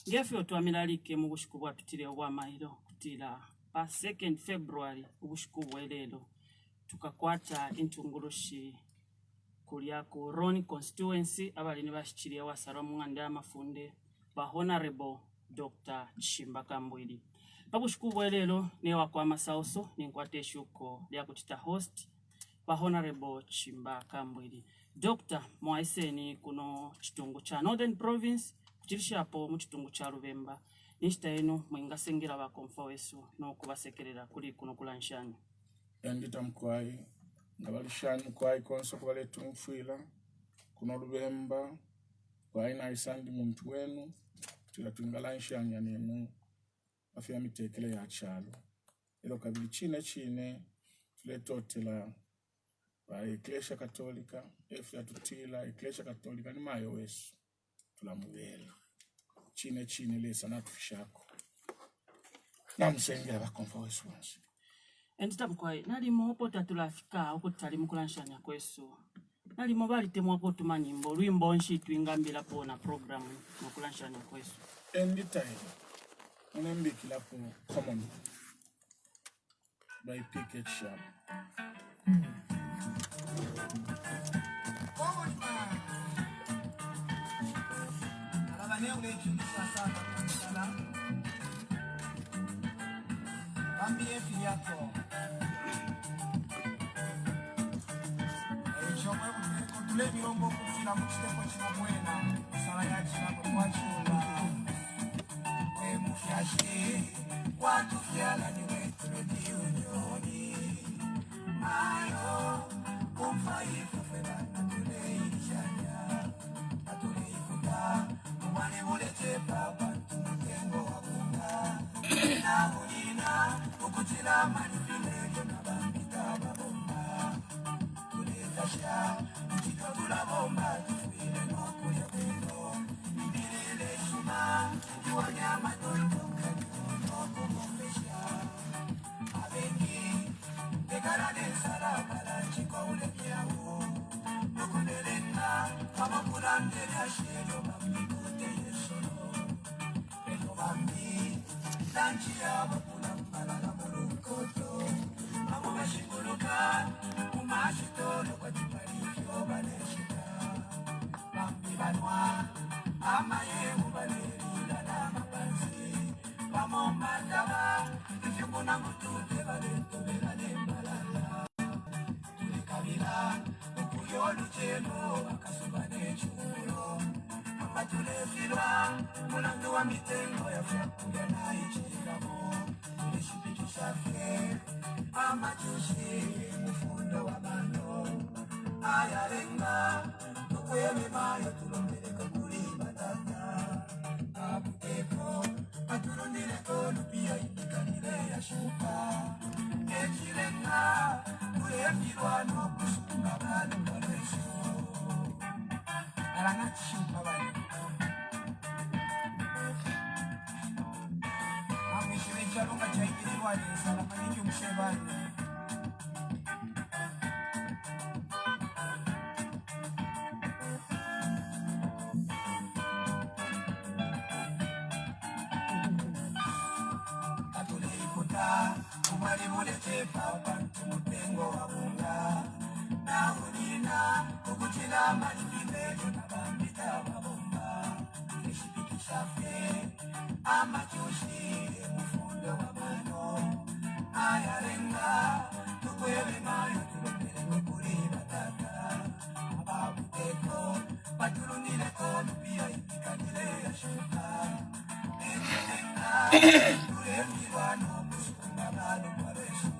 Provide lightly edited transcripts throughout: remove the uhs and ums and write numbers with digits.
Ngefyo twamilalike mu bushiku bwatutile obwamailo kutila pa 2 February ubushiku bwelelo tukakwata intungulushi kulia ku Roni constituency abalini bashikilia wasara munganda amafunde ba Honorable Dr. Chimba Kambwili. Pabushiku bwelelo newa kwa masauso ninkwate shuko lya kutita host ba Honorable Chimba Kambwili. Dr. Mwaiseni kuno chitungu cha Northern Province kuchirisha hapo mu chitungu cha Rubemba nishita eno mwingasengera ba konfa wesu no kubasekerera kuli kuno kulanshani. Yandita mkwai ngabalishani mkwai konso kubaletu mfwila kuno Rubemba kwa ina isandi muntu wenu tila tungalanshani ya nemu afya mitekele ya chalo ilo kabili chine tuletotela ba Eklesha Katolika efya tutila Eklesha Katolika ni mayo wesu tulamubela chine lesa natufishako namusengera bakonfa wesu wansi. Endita mkwai nali mopo tatulafika okutali mukulanshanya kwesu nali mobali temwako tumanyimbo lwimbo nshitu ingambila pona programu mukulanshanya kwesu endita unembikila po common by Picket Sharp. Watu fiala ni wetu rodi unioni Mayo kumfaifu fela natuleikuta Kumane mulete papa tumutengo wakunga Na unina ukutila manifilejo na bambita babomba Tulekasha mchito tulabomba tufuile noku ya kwendo Ibilile shuma iwanyama toito Mulando wa mitengo ya fyakuya na ichiramo Tulishipikisha fye Amachushi mufundo wa mano Ayarenga Tukweme mayo tulombeleka kuri batata Abuteko Aturundireko lupia indikanile ya shuka Echirenga Kulembirwa no kusunga banu mwaresho Arangati shuka banu Lunga chaikiri wale salama nyingi mshebani Atuleikuta kumali mulete papa tumutengo wabunga Na unina kukutila manifilejo na bambita wabomba Tulishipikisha fye amachushi wa mano ayarenga tukwele mayo tulombele kuri batata ababuteko baturunile kono pia ipikanile ya shuka ekirenga turembirwa no kusunga balo mwareshu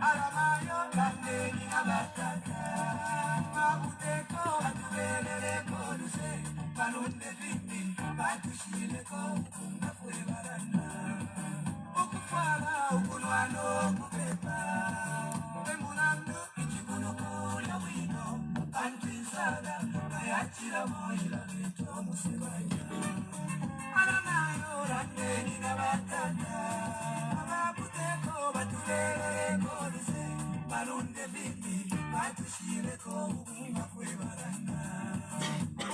alamayo landeni na batata ababuteko batubelele konuse balunde vindi batushile konga kwe barana Ukulwano kupepa Pemulando ichikuno kula wino Antisada Ayachira moila vito musebanya Alanayo randeni na batata Ababuteko batulele koduse Balunde vindi Batushile kukunga kwe barana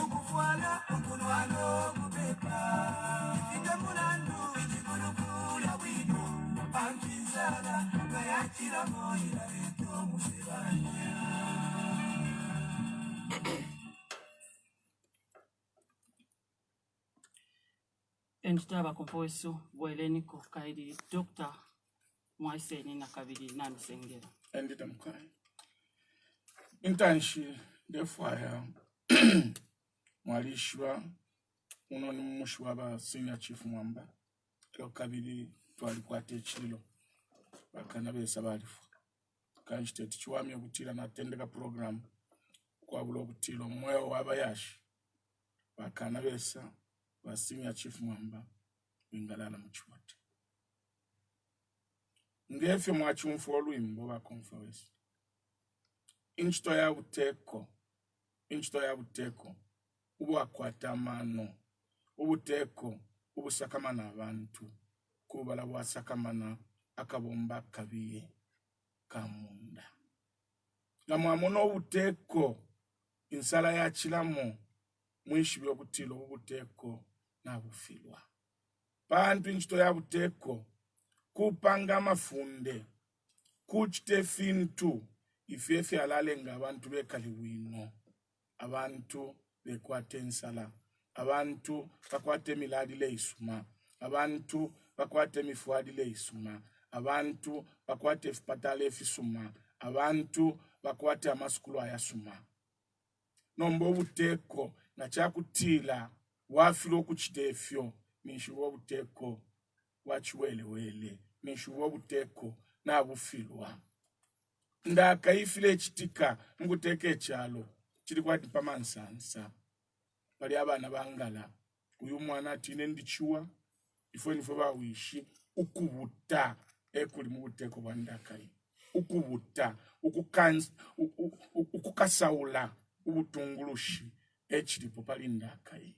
Ukufwala ukulwano kupepa Entaba kompoweso bweleniko kaidi Dr. Mwaiseni na kabili na misengera. Endita mkwai. Intanshi defaya mwalishwa uno ni mmushwa ba senior chief mwamba. Elo kabili twalikwate chilo. Bakana besa balifu. Kanjite tichiwami okutila natendeka program kwa bulo okutilo mweo wabayashi. Bakana besa ba senior chief mwamba bingalala mchiwote. Ngefe mwachumfu olwimbo bakonfawesi. Inchito ya buteko ubu akwatamano ubuteko ubusakamana abantu kubala bwasakamana akabomba kabiye kamunda na mwamono ubuteko insala ya chilamo mwishi byokutilo ubuteko na bufilwa bantu inchito ya buteko kupanga mafunde kuchite fintu ifefe alalenga abantu bekali wino abantu bekwate nsala abantu bakwate miladi leisuma abantu bakwate mifuadi leisuma abantu bakwate fipatale fisuma abantu bakwate amaskulu ayasuma nombo buteko na chakutila wafilo kuchitefyo nishuwa buteko wachiwelewele nishuwa buteko na bufilwa ndakaifile chitika mukuteke chalo chiri kwati pamansansa pali abana bangala uyu mwana atine ndichiwa ifo nifo bawishi ukubuta ekuli mukuteko bwandakai ukubuta ukukasaula ubutungulushi echilipo pali ndakai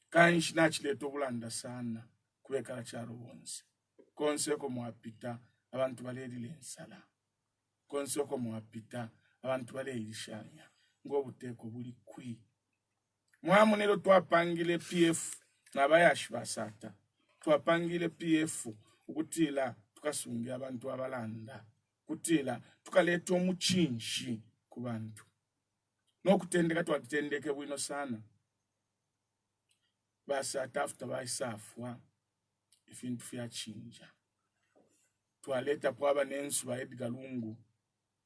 kanshi nachileto bulanda sana kuwekala chalo bonse konseko mwapita abantu balelile nsala konsoko mwapita abantu baleyishanya ngobuteko buli kwi mwamunelo twapangile PF nabayashi basata twapangile PF ukutila tukasungia abantu abalanda kutila tukaleta omuchinshi ku bantu nokutendeka twatendeke bwino sana basata after baisafwa ifintu fyachinja twaleta kwaba nensu ba Edgar Lungu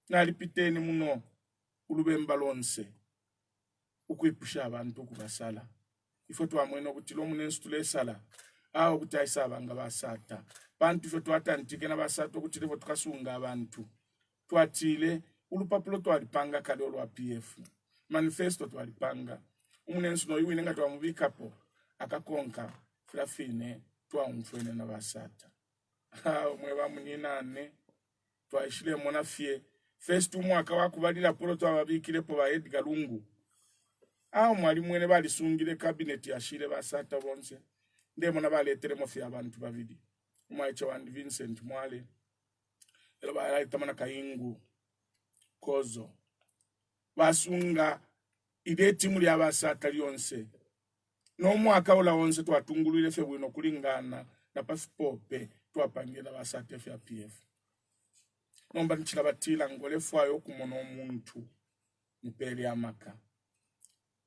nalipiteni muno ulubemba lonse ukwipusha abantu kubasala ifo twamwena ukuthi lo munensu tulesala aho kutayisa abanga basata bantu ifo twatantike nabasata ukuthi levo tukasunga abantu twatile ulupapulo twalipanga kale olwa PF manifesto twalipanga umunensu no yiwine nga twamubikapo akakonka filafine twamufene nabasata mweba muninane twaishile mona fie first mwaka wakubalira polo twababikile po ba Edgar Lungu mwali mwene bali sungile cabinet ya shile basata bonse ndemo na baletere mo fia abantu babidi umaiche wa Vincent Mwale elo bali tamana kaingu kozo basunga ide timu ya basata lyonse no mwaka ola wonse twatungulile fe bwino kulingana na paspope twapangela basata fya PF nomba nchila batila ngole fwayo kumono omuntu mpeli amaka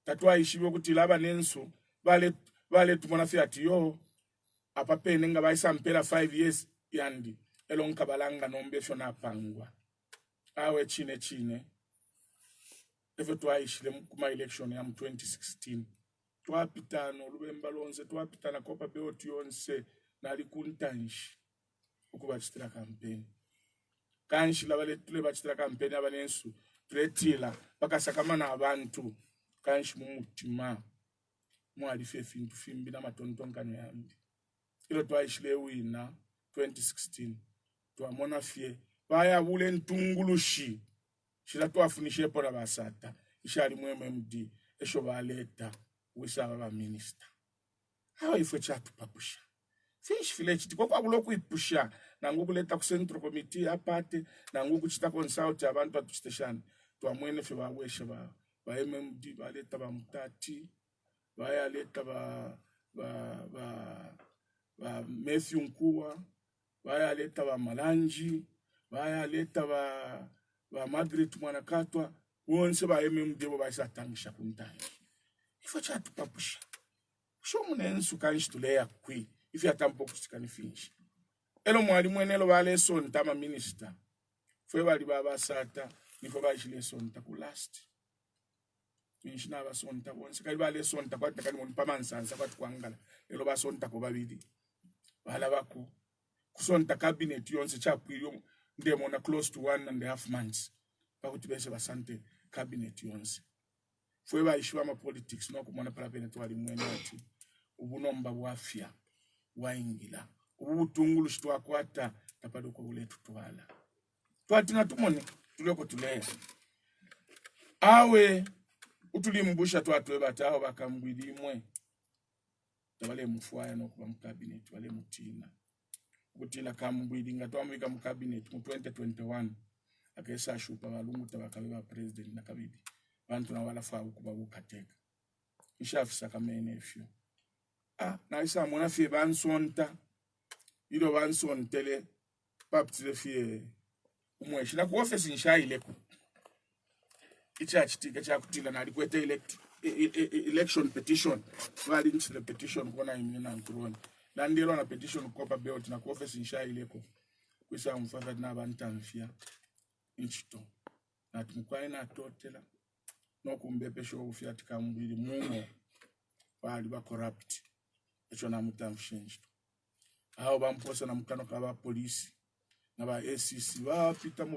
tatwa ishibe kutila abanensu bale tumona fiati yo apapene nga baisa mpela 5 years yandi elonka balanga nombe fyo napangwa awe chine efe twaishile kuma election ya 2016 twapitano lubemba lonse twapitana kopa beoti yonse nali kuntanshi ukubachitira campaign kanshi labale tule bachitira campaign abanensu tuletila bakasakamana abantu kanshi mumutima mwalife fintu fimbi na matontonkano yambi ilo twaishile wina 2016 twamona fie baya bule ntungulushi shila twafunishe pora basata ishali mweme MD esho baleta wisaba ba minister hawa ifo chatu papusha fish village tiko kwa bulo kuipusha na ngokuleta ku central committee apate na ngokuchita consult abantu batu station twamwene fe baweshe ba MD baleta ba mutati baya leta ba Matthew Nkuwa baya leta ba Malanji baya leta ba Margaret Mwanakatwa wonse ba MD bo basatangisha kuntaye ifo chatu papusha Show munensu kanshi tuleya kwi. If you atampo kusikani finish. Elo mwalimu enelo wale sonta ma minister. Fwe wali baba sata. Nifo bashile sonta ku last. Nishina ba sonta bonse. Kali wale sonta kwa takani mwani pamansansa kwa tukwangala. Elo ba sonta kwa babidi. Wala wako. Kusonta cabinet yonse chapwi ndemo na close to 1.5 months. Pakutibese basante cabinet yonse. Fwe baishiwa ma politics no kumwana pala penetu wali mwene ati. Ubunomba wafia. Waingila. Ubutungulu shituwa kwata tapado kwa ule tutuwala. Tuatina tumone tuleko tulea. Awe utulimbusha tuatwe batao bakambwili mwe. Tawale mfuaya no kuwa mkabinet wale mutina. Kutila kambwili ngatuwa mwika mkabinet mu 2021. Akesa shupa walungu tabakawewa president na kabidi. Bantu na wala faa ukubabu kateka. Ishafisa kama enefyo. Na isa mwana fie bansonta. Ilo bansontele. Paptile fie umweshi. Na kuofesi nisha ileko. Icha chitika cha kutila na alikuwete election petition. Wali nchile petition kwa na imina nkuroni. Na ndilo na petition kopa beoti na kuofesi nisha ileko. Kwisa mfadha na bantamfia. Inchito. Na tumukwani na totela. No kumbepesho ufia tika mbili mungo. Wali ba corrupt. Echo na mutamshenjito. Hao bamposa na mkano kaba polisi. Na ba ACC.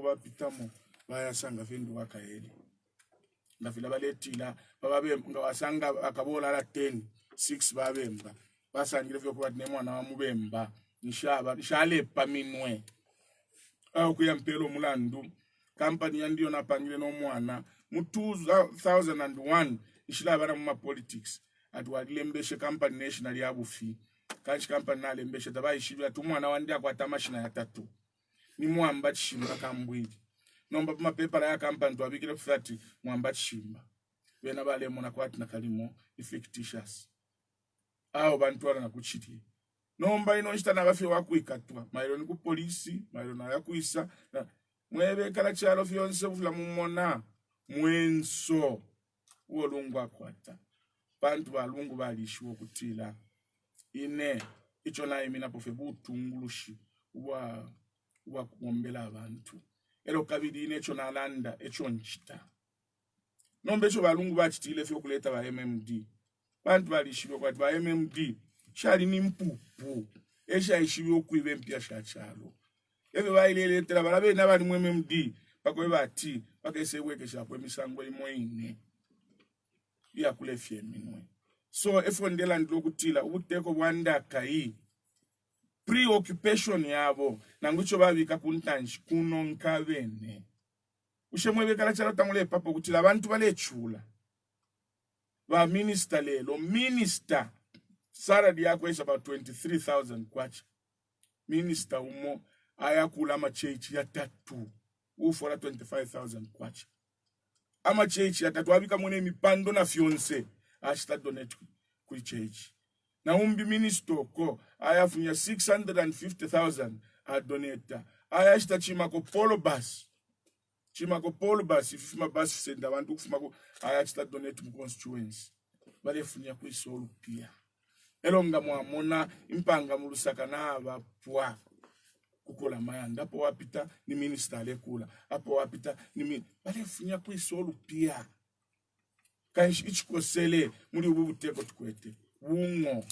Wapitamo. Bayasanga findu wakaeli. Na fila baletila. Bababe mga wasanga akabola la 10. 6 babemba. Basangile fyo kwa tinemo na wamubemba. Nishale paminwe. Kuya mpelo mulandu. Kampani yandiyo na pangile no mwana. Mu 2001. Nishila bara muma politics. Atuwadile mbeshe kampani national ya bufi. Kanchi kampani nale mbeshe. Taba ishibila tumwana wandia kwa tamashina ya 3. Ni muamba chishimba kambwili. Nomba puma pepala ya kampani tuwabikile kufati muamba chishimba. Wena bale muna kwa atina kalimo fictitious. Bantuwala na kuchiti. Nomba ino nishita na wafi waku ikatua. Mailo niku polisi, mailo na yaku isa. Mwebe kala chalo fiyonse ufila mumona. Mwenso. Uo lungu wakwata. Bantu wa lungu bali ishiwo kutila. Ine, icho na imina pofebu utungulushi. Uwa kuombela abantu. Elo kabidi ine icho na landa, icho nchita. Nombe icho balungu bachitile fiyo kuleta wa MMD. Bantu bali ishiwo kwa wa MMD. Shali ni mpupu. Esha ishiwo kuiwe mpia shachalo. Ewe wa ile letela balabe na bali MMD. Pakwe bati, pakese weke shapwe misangwe imoine. Iya kule fie minwe. So, efo ndela ndilokutila, ubuteko wanda kai. Preoccupation yabo. Nangucho babika kuntanji, kuno nkavene. Ushemwebe kala chalo tamule papo kutila, abantu bale chula. Wa minister lelo, minister. Salary yako is about 23,000 kwacha. Minister umo, ayakula machechi ya 3. Ufora 25,000 kwacha. Ama chechi ya 3 wabika mwene mipando na fionse. Ashita donate kui chechi. Na umbi minister ko ayafunya 650,000 a donata. Ayashita chimako polo bus. Chimako polo bus ifuma bus senda wantu kufumako ayashita donate mu constituency. Bale funya kui solu pia. Elonga muamona impanga mulusaka na abapwa. Kukola mayanda hapo wapita ni minister alekula hapo wapita ni bale funya kwisolu pia kanshi ichikosele muri ubuteko tukwete bungo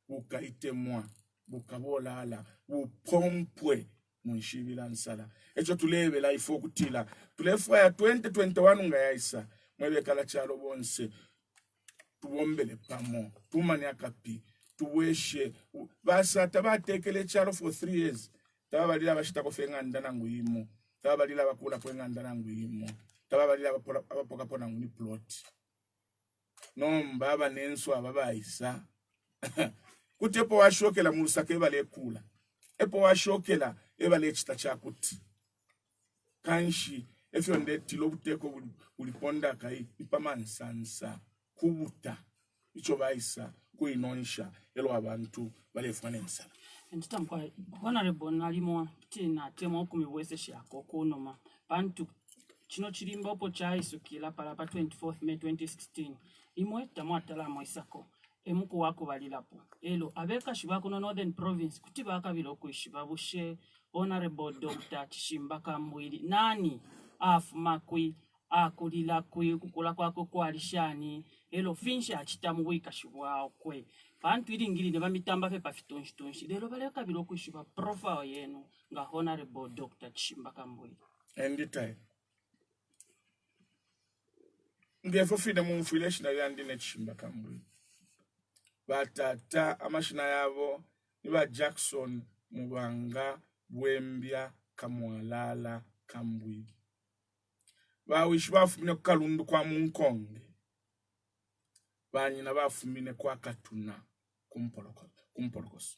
bukaitemwa bukabolala bupompwe munshibila nsala echo tulebe life okutila tulefa ya 2021 ngayaisa mwebe kala chalo bonse tubombele pamo tumani akapi tuweshe basa tabatekele chalo for 3 years. Tababalila bashita kofenga ndana nguimo. Tababalila bakula kwenga ndana nguimo. Tababalila abapoka pona nguni plot. Nomba abanenso ababayisa. Kutepo washokela mulusaka ebale kula. Epo washokela ebale chita chakuti. Kanshi efyo ndeti lobuteko uliponda kai ipamansansa kubuta. Icho bayisa kuinonsha elo abantu balefwanensa. Ntitamkwa honorable nalimo tina temo kumiwese shako kunoma bantu chino chirimba opo chaisukila pala pa 24th May 2016 imwe tamwatala moisako emuku wako balilapo elo abeka shibako no Northern Province kuti bakabira okwishiba bushe Honorable Dr. Chishimba Kambwili nani afuma kwi akulila kwi kukula kwako kwalishani elo finsha achitamu wika shibwao kwe bantu iringiri ne bamitamba fe pafitonshi lero baleka biro okwishiba profile yenu nga Honorable Dr. Chishimba Kambwili anytime ngefo fide mu affiliation yandi ne Chishimba Kambwili batata amashina yabo niba Jackson Mubanga Bwembya Kamwalala Kambwili bawishi bafumine ku Kalundu kwa Munkonge banyina bafumine kwa Katuna kumpolokoso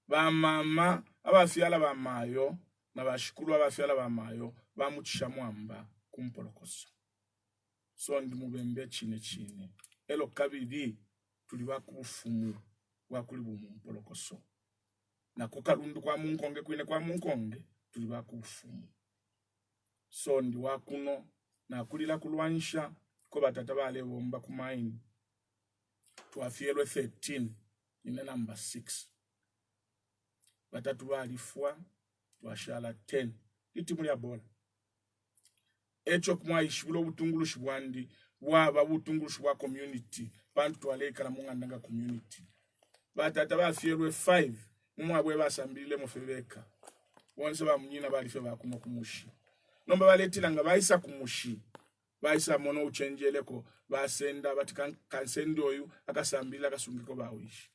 bamama abafyala bamayo nabashikuru abafyala bamayo bamucisha mwamba kumpolokoso so ndi mubembe chine elo kabiri tuli bakufumu wakuli bumumpolokoso na ku Kalundu kwa Munkonge kwine kwa Munkonge tuli bakufumu so ndi wakuno na kulila kulwanisha ko batata bale bomba ku mine twafyelwe 13 ine number 6 batatu balifwa twashala 10 itimu ya bola echo kumwaishibulo butungulushi bwandi bwaba butungulushi bwa community bantu alekala mungandanga community batata bafyelwe 5 mumwabwe basambile mufebeka wonse bamunyina balife bakuno kumushi nomba baletila nga baisa kumushi baisa mono uchenjeleko basenda batikan kansendo oyu akasambila akasungiko bawishi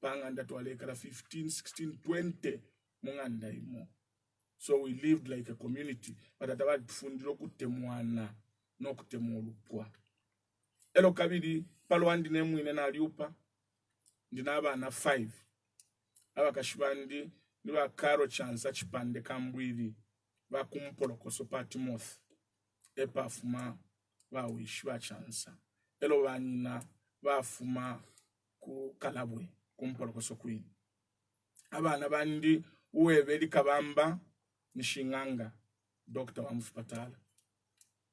banganda twalekala 15 16 20 munganda imo so we lived like a community batata bali tufundiro kutemwana no kutemolupwa elo kabiri palwandi nemwine na aliupa ndina abana 5 abakashibandi niba Karo Chansa Chipande Kambwili bakumpolokoso Patimoth epafuma bawishi bachansa elo banyina bafuma ku Kalabwe kumpolokoso kwini abana bandi uwebeli Kabamba nishinganga Dr. Wamfupatala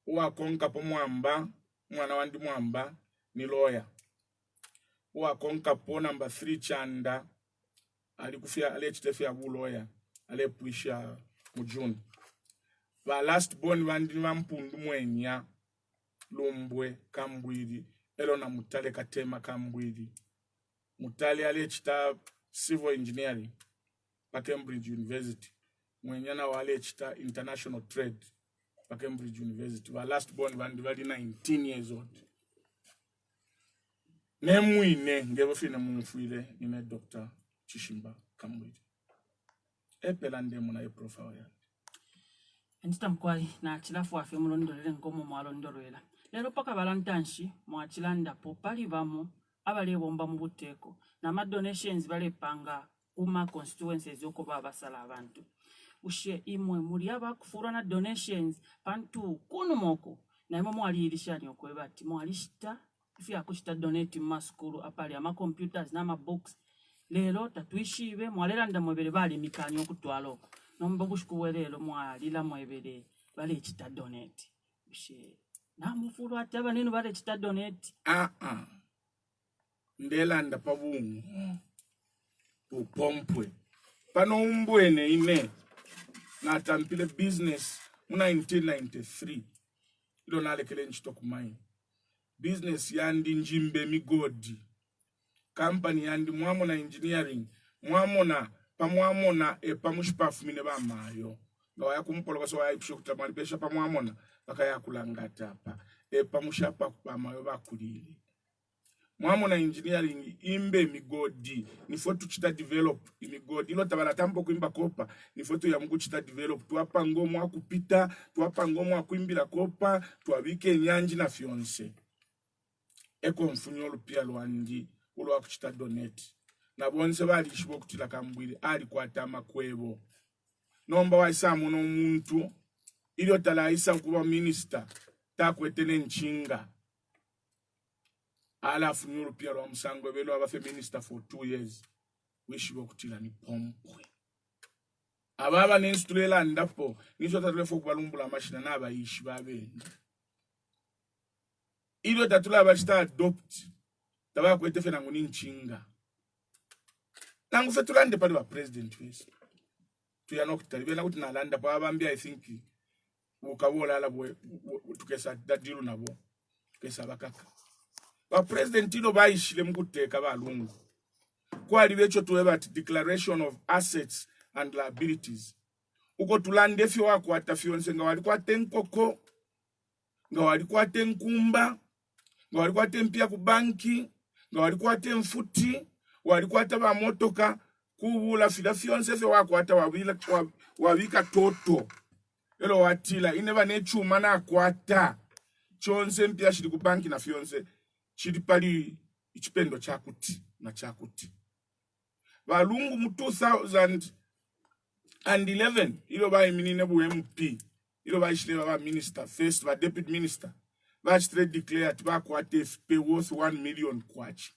uwakonka po mwamba mwana wandi mwamba ni lawyer uwakonka po number 3 Chanda alikufia alechitefia buloya alepuisha mujuni ba last born bandi bampundu mwenya Lumbwe Kambwili elo na Mutale Katema Kambwili Mutale alechita civil engineering pa Cambridge University mwenya na walechita international trade pa Cambridge University ba last born bandi bali 19 years old nemwine ngebofina mumfuile ine Dr. Chishimba Kambwili epela ndemo na profile ya Entita mkwai na chilafu wafe mulondolele ngomo mwalondolwela lero paka balantanshi mwachilanda po pali bamu abale bomba mu buteko na ma donations bale panga kuma constituencies yoko baba sala abantu ushe imwe muri abakufura na donations pantu kuno moko na imwe mwalirishani okweba ati mwalishita ifi akushita donate mu school apali ama computers na ma books lero tatuishibe mwalelanda mwebele bali mikanyo okutwalo nomba bushikuwelelo mwalila mwebele bale chita donate ushe na mufuru ataba nino bale chita donate ndelanda pabungu upompwe pano umbwene ine na tampile business mu 1993 ilo nalekele nchito kumaini business yandi njimbe migodi company yandi mwamona engineering mwamona pamwamona pamushipafumine bamayo ngawa yakumpolokoso wayipisho kutamali pesha pamwamona bakayakulangata pa pamushapa bamayo bakulile mwamona engineering imbe migodi nifo tuchita develop imigodi ilo tabala tambo kuimba kopa nifo tu ya mkuchita develop tuwapa ngomu wakupita tuwapa ngomu wakuimbila kopa tuwabike nyanji na fionse eko mfunyolu pia luandi ulo wakuchita donate na bonse bali ishibo kutila Kambwili ali kwatama kwebo nomba waisa muno muntu ilio tala isa kuwa minister takwetene nchinga ala funyulu pia lwa msango belo abafe minister for 2 years wishibo kutila ni pompwe ababa ninstulela ndapo niso tatulefo kubalumbula mashina naba ishi babende ilio tatula bachita adopt taba kwete fe nangu nchinga nangu fe tulande pali ba president wesu tuyano kutali na kuti nalanda pa abambia I think ukawola la bwe tukesa dadilu nabo tukesa bakaka ba president ino bayishile mukuteka balungu kwali becho tuweba declaration of assets and liabilities uko tulande fyo wako atafyonse nga wali kwate nkoko nga wali kwate nkumba nga wali kwate mpia ku banki nga wali kwate mfuti wali kwate ba motoka kubula filafyonse fyo wako ata wabika toto elo watila ineba nechuma na kwata chonse mpia shiri ku banki na fyonse chiri pali ichipendo chakuti na chakuti balungu mu 2011 ilo ba iminine bu MP ilo ba ishile ba minister first ba deputy minister ba straight declared ba kwate FP worth 1 million kwacha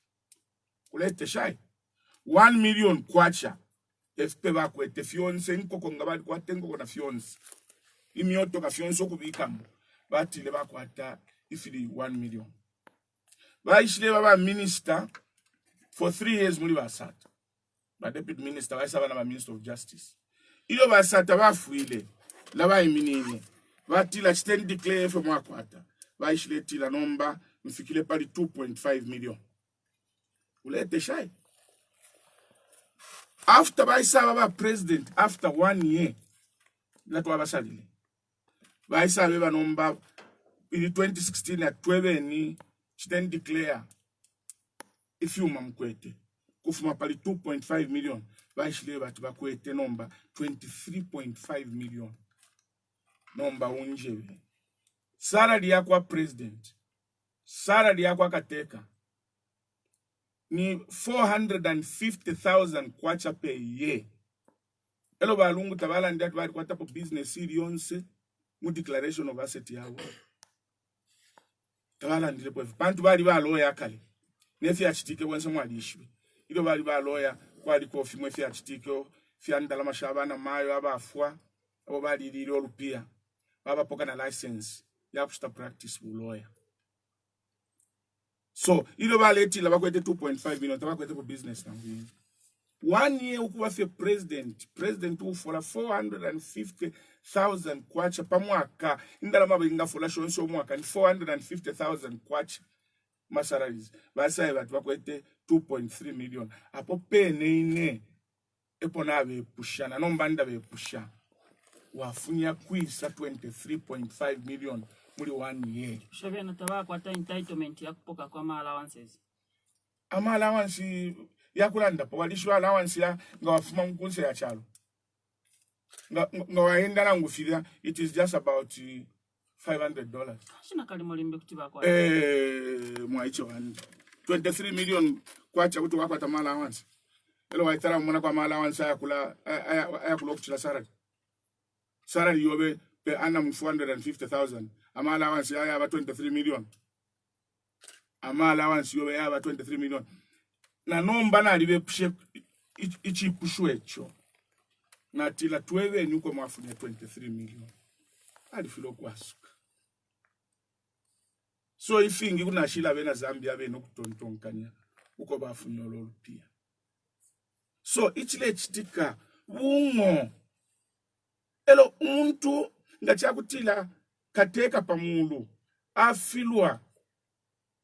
kulete shai 1 million kwacha FP ba kwete fionse nkoko ngabali kwate nkoko na fionse imioto ka fionse okubikamu batile ba kwata ifili 1 million ba ishile ba minister for 3 years muri basata ba deputy minister ba isaba na minister of justice ilo basata bafuile laba iminine batila stand declare for mwakwata baishiletila nomba mfikile pali 2.5 million ulete shai after baisaba ba president after 1 year latwa basalile baisaba ba nomba in 2016 atwebe ni stand declare ifyuma mkwete kufuma pali 2.5 million baishile batu bakwete nomba 23.5 million nomba unjebe salary yakwa president salary yakwa kateka ni 450,000 kwacha per year elo balungu tabala ndatu bali kwata po business yonse mu declaration of asset yawo tabala ndile po bantu bali ba lawyer kale nefi achitike wense mwalishwe ilo bali ba lawyer kwali kofi mwefi achitike fiandala mashabana mayo abafwa abo bali lilo rupia baba poka na license ya kusta practice bu lawyer so ilo baleti la bakwete 2.5 million tabakwete for business na ngini 1 year ukuwa fe president ufola 450,000 kwacha pa mwaka indala mabinga fola shonsho mwaka ni 450,000 kwacha masalaries basa batu bakwete 2.3 million apo pene ine epo nabe pushana nombanda be pusha wafunya kwisa 23.5 million muri 1 year shebe na tabaka kwata entitlement ya kupoka kwa ma allowances ama allowance ya kulanda po walishwa allowance ya ngawafuma mkunse ya chalo ngawaenda na ngufira it is just about $500 shina kali molimbe kutiba kwa mwaicho 23 million kwacha kuti wakwata ma allowance elo waitara mona kwa ma allowance ya kula kuchila salary yobe pe annum 450,000 ama allowance ya ba 23 million ama allowance yobe ya ba 23 million na nomba na libe pushe ichi pushwecho na tila twewe nuko mwafunya 23 million alifilo kwasuka so ifingi kuna shila bena Zambia beno kutontonkanya uko bafunya lolu pia so ichile chitika bungo elo umuntu ngachakutila kateka pamulu afilwa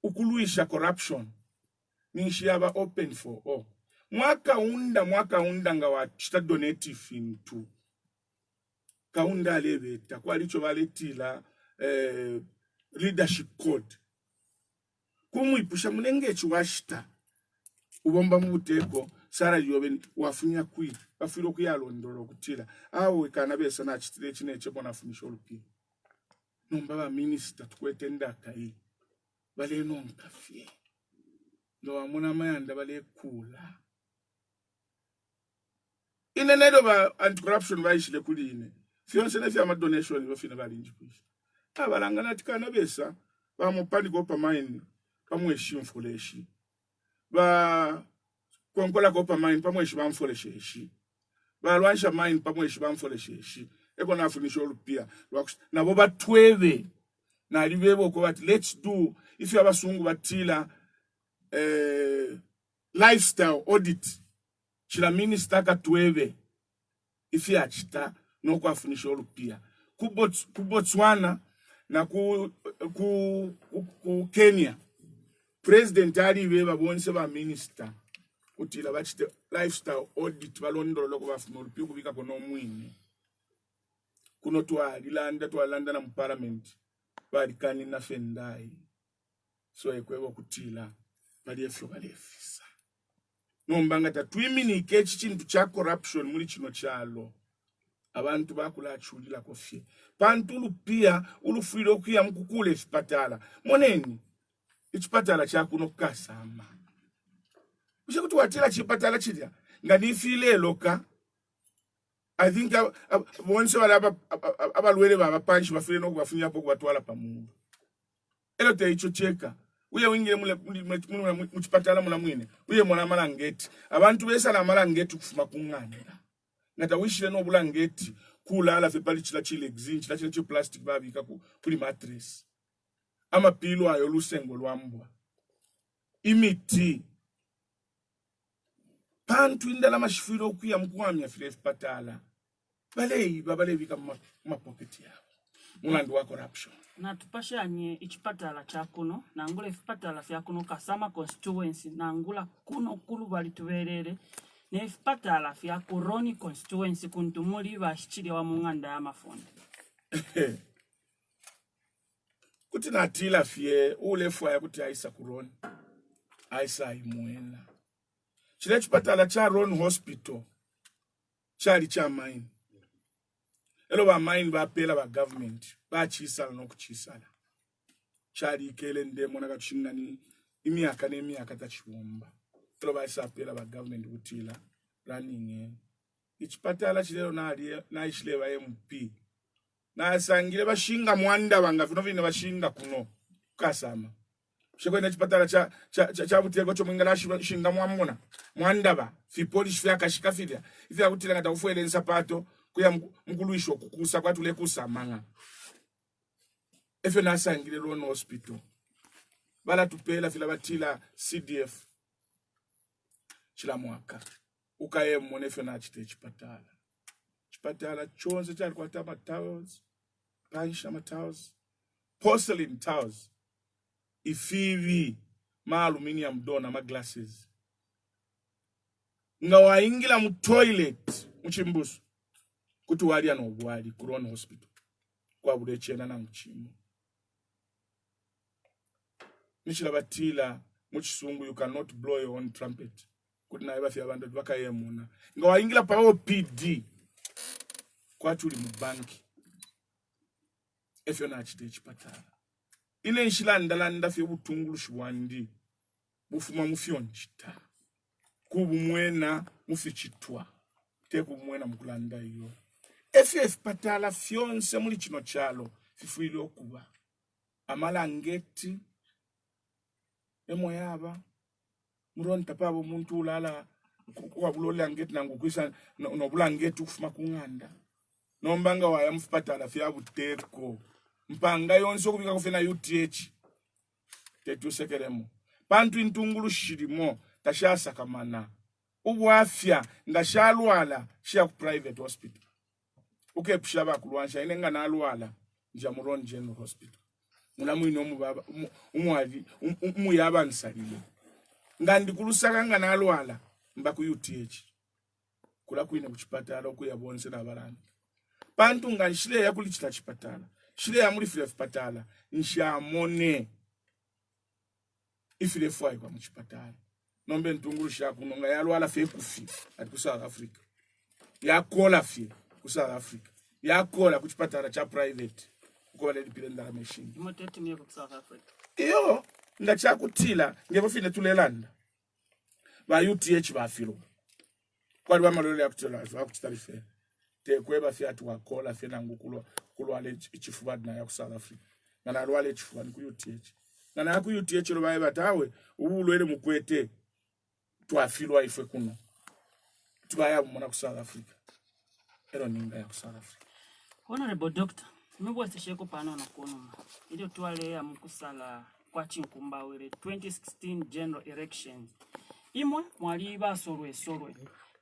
ukuluisha corruption nishiyaba open for all mwaka unda nga wachita donative into kaunda lebeta kwalicho baletila leadership code kumwipusha munenge chiwashita ubomba muteko sara yobe wafunya kwi bafilo kuyalondolo kutila awo kana besa na chitire chineche bona funisha olupi nomba ba minister tukwetenda kai bale nonkafie ndo amuna mayanda bale kula inenedo ba anti corruption baishile kuline fionse ne fya donation bafina balinji kwisha abalangana tikana besa ba mupani ko pamaini pamweshi mfuleshi ba konkola ko pamaini pamweshi bamfolesheshi ba lwansha mine pamweshi bamfolesheshi eko nafunisha olupia nabo batwebe na libebo ko bati let's do if you abasungu batila lifestyle audit chila minister katweve ifi achita no kwafunisha olupia ku Botswana na ku Kenya president ali babonse ba minister utila bachite lifestyle audit balondolo ko bafuna olupia kubika kono mwini kuno twalanda na mu parliament bali kanina fendai so ekwebo kutila bali efyo balefisa nombanga tatwiminike ekintu kya corruption muri kino kyalo abantu bakula achulila kofye pantulu pia ulufiro okuya mukukule ekipatala moneni ekipatala kyakuno kukasama ushe kuti watela chipatala chidya ngani file loka I think bonse bala abalwele baba panchi bafile no kubafunya poko batwala pamungu elo te icho cheka uye wingire mu chipatala mula mwine uye mwana malangeti abantu besa na malangeti kufuma kungana ngata wishile no bulangeti kulala fe pali chila chile exin chila chile plastic babika kuli mattress ama pilo ayo lusengo lwambwa imiti pantu indala mashifiro okuya mkwamya file patala balei babalevi kama pocket yao mulandu wa corruption na tupashanye ichipatala chakuno na ngula ifipatala fyakuno Kasama constituency na ngula kuno kulu bali tuberere ne ifipatala fya Roni constituency kuntumuli bashikiri wa munganda ya mafonde kuti natila fye ulefu ya kuti aisa kuroni aisa imwena chile chipatala cha Roni hospital chali cha maini elo ba maini ba pela ba government ba chisala no kuchisala chali kele ndemo nakachingani imiaka n'emiaka tachiwomba elo ba isa pela ba government utila running ichipatala chilero na ishile ba MP na sangile bashinga mwanda banga vino vine bashinga kuno Kasama shekwenda chipatala cha butego cho mwingala shinga mwamona mwandaba fi polish fya kashika fidya ifya kutila ngata ufuele nsapato kuya mkuluisho kukusa kwatu le kusamanga efe nasangile Roni hospital bala tupela fila batila CDF chila mwaka ukaye mwone fe na chite chipatala chonze chali kwa tama towels paisha matowels porcelain towels ifivi ma aluminium door na ma glasses nga waingila mu toilet mchimbusu kuti wali anobwali ku Roni hospital kwa bude chena na mchimo nishila batila muchisungu you cannot blow your own trumpet kuti na iba fya bantu bakayemuna nga waingila pa OPD kwa tuli mu banki efyo na chite chipatala ine nshilanda fye butungulu shwandi bufuma mufyonchita kubumwena mufichitwa te kubumwena mukulanda iyo efye patala fyonse muri kino chalo fifuile okuba amalangeti emoyaba muron tapabo muntu ulala kwa bulola ngeti nangukwisa no bulangeti ufuma kunganda nombanga waya mfipatala fya buteko mpanga yonso kubika kufena UTH tetu sekeremo pantu intungulu shirimo tashasa kamana ubwafya ngashalwala shia ku private hospital ukepshila bakulwansha inenga nalwala nja mu Roni General Hospital mulamwino mubaba umwali umuyaba nsalile ngandi kulusaka nga nalwala mba ku UTH kula kuine kuchipatala okuyabonse nabalani pantu nganshile yakulichita chipatala shile ya muri file patala nshamone ifile fwai kwa mchipatala nombe ntungulu shakuno nga yalwala fe kufi ati ku South Africa yakola fye ku South Africa yakola kuchipatala cha private uko le dipenda machine imotete miye ku South Africa iyo ndachakutila ngebo fine tulelanda ba UTH ba filo kwa ba malole yakutela akutarife te kweba fya tuwakola fye nangukulwa kulwale ichifubadi na ya ku South Africa ngana alwale ichifubadi ku UTH ngana ya ku UTH lo baye batawe ubulwele mukwete twafilwa ife kuno tubaya mona ku South Africa ero ninga ya ku South Africa. Honorable Doctor mibwese sheko pano na kuno ile twale ya mkusala kwa Chinkumbawere 2016 general elections. Imwe mwali basolwe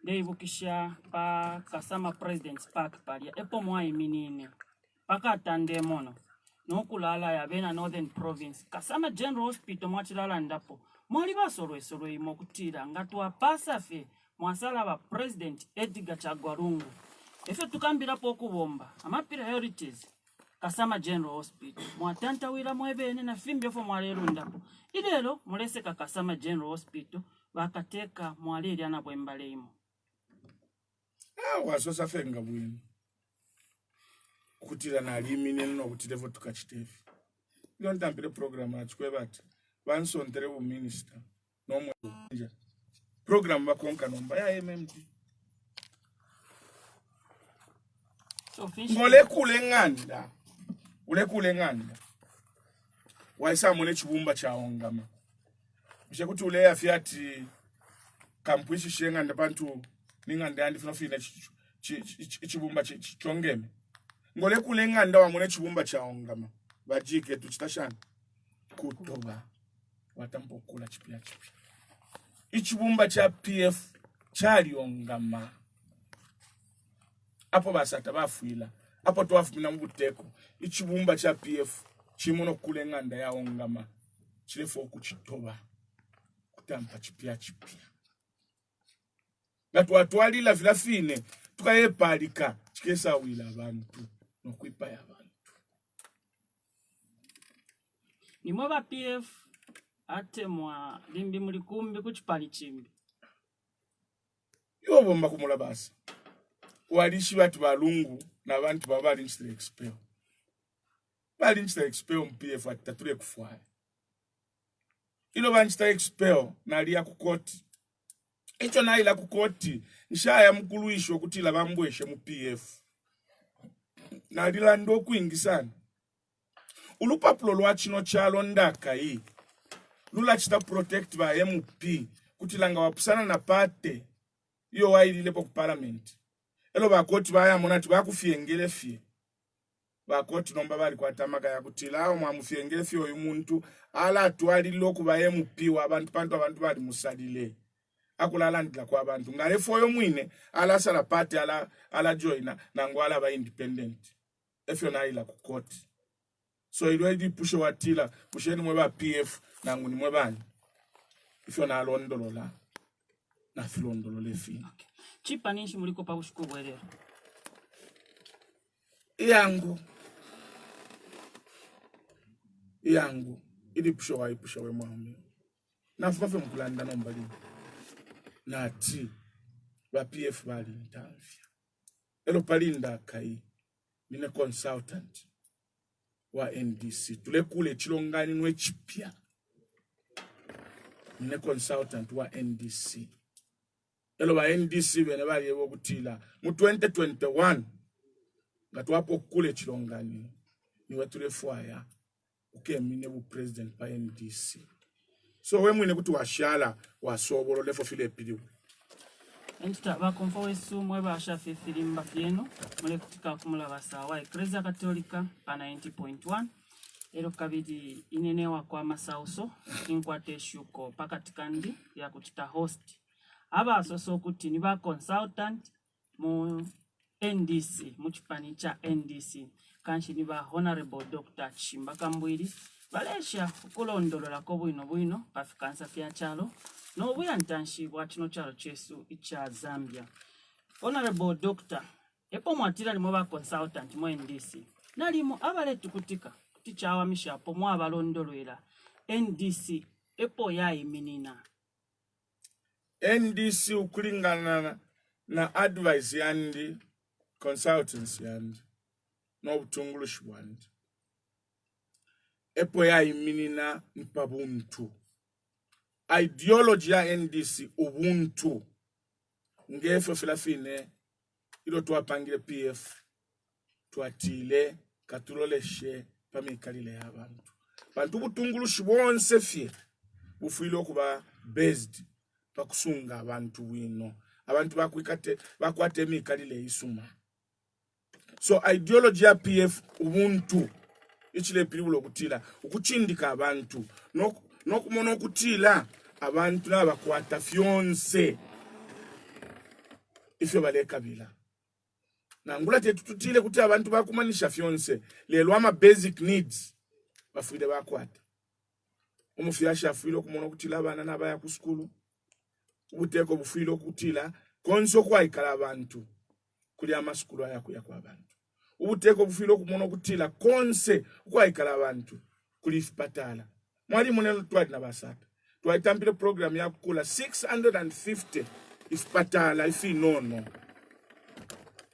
ndeibukisha pa Kasama President's Park palia epo mwayiminine paka tandemono nokulala ya bena Northern Province Kasama General Hospital mwachilala ndapo mwali basolwe imo kutira ngatwa pasafe mwasala ba President Edgar Chagwarungu efe tukambirapo okubomba ama priorities Kasama General Hospital mwatanta wira mwebene na fimbyo fo mwalerundapo ilelo mulese ka Kasama General Hospital bakateka mwaleli ana bwembale imo wasosa fenga bwini kutira nalimine no kutirevo tukachitefi ilo ntambire program achikwe bati vansontere bu minister nomwe program bakonka nomba ya MMT so ngole kule nganda waisa mune chibumba cha ongama bishe kuti ule afiati kampuishi shenga ndabantu ninganda ndifuna fina chibumba chongeme ngole kule nganda wa mune chibumba cha ongama bajike tuchitashana kutoba watampokula chipya ichibumba cha PF chali ongama apo basata bafuila apo twafumina mubuteko ichibumba cha PF chimono kule nganda ya ongama chilefo okuchitoba kutampa chipya natwatwalila vilafine tukayepalika chikesa wila abantu nokwipa ya abantu nimwe ba PF ate mwa limbi mulikumbi kuchipali chimbi yo bomba kumula basa walishi batu balungu na bantu babali nchile expel bali nchile expel mpf atatule kufwaya ilo banchita expel nalia kukoti icho naila kukoti nshaya mkuluisho kutila bambweshe mu PF nalila ndo kuingisana ulupapulo lwa chino chalo ndaka hii lula chita protect ba MP kutilanga wapusana na pate iyo wailile po parliament elo bakoti baya monati bakufiyengele fie bakoti nomba bali kwatamaka ya kutila awo mwamufiyengele fie oyu muntu ala atwalilo kuba MP wa abantu bali musalile akulala ndila kwa abantu ngale foyo mwine ala sala pate ala joina nangwala ba independent efyo na ila kukoti so ilwedi pusho watila pusheni mweba PF nangu ni mwebani ifyo na alondolola na filondolo lefi okay. Chipa nishi muliko pa ushukubwe leo yangu ili pusho we mwami na fumafe mkulanda nombali na ati wa PF bali ntamfya elo palinda kai nine consultant wa NDC tule kule chilongani nwe chipya nine consultant wa NDC elo ba NDC bene bali yebo kutila mu 2021 ngatwapo kule chilongani niwe tule fwaya ukemine bu president pa NDC so we mwine kuti washala wasobolo lefo file piliwe entita bakonfa wesu mweba ashafe filimba fieno mule kutika kumula basawa Ecclesia Katolika pa 90.1 ero kabidi inenewa kwa masauso inkwate shuko pakatikandi ya kuchita host aba asoso kuti ni ba consultant mu NDC mu chipani cha NDC kanshi ni ba Honorable Dr. Chimbaka Mbwiri balesha kulondolola ko bwino pafikansa fya chalo no byantanshi bwa kino chalo chesu icha Zambia. Honorable Dr. epo mwatira limo ba consultant mu NDC nalimo abaletu kutika tichawa mishapo mu abalondolwera NDC epo yayiminina NDC ukulingana na advice yandi consultants yandi no butungulushi bwandi epo yayiminina mpabuntu ideology ya NDC ubuntu ngefe filafine ilo tuwapangile PF tuatile katuloleshe pamikalile ya bantu butungulushi bonse fie bufuilo kuba based pakusunga abantu wino abantu bakwate mikalile isuma so ideology ya PF ubuntu ichile pilibulo kutila ukuchindika abantu nokumona okutila abantu nabakwata fyonse ifyo balekabila nangula tetutile kuti abantu bakumanisha fyonse lelo ama basic needs bafuile bakwata umufyasha afuile okumona okutila abana nabaya ku skulu ubuteko bufuile okutila konso kwaikala abantu kuli amaskulu ayakuya kwa abantu ubuteko bufuile okumona okutila konse kwaikala abantu kuli isipatala mwali munelo twali nabasata twaitampile program ya kukula 650 isipatala ifinono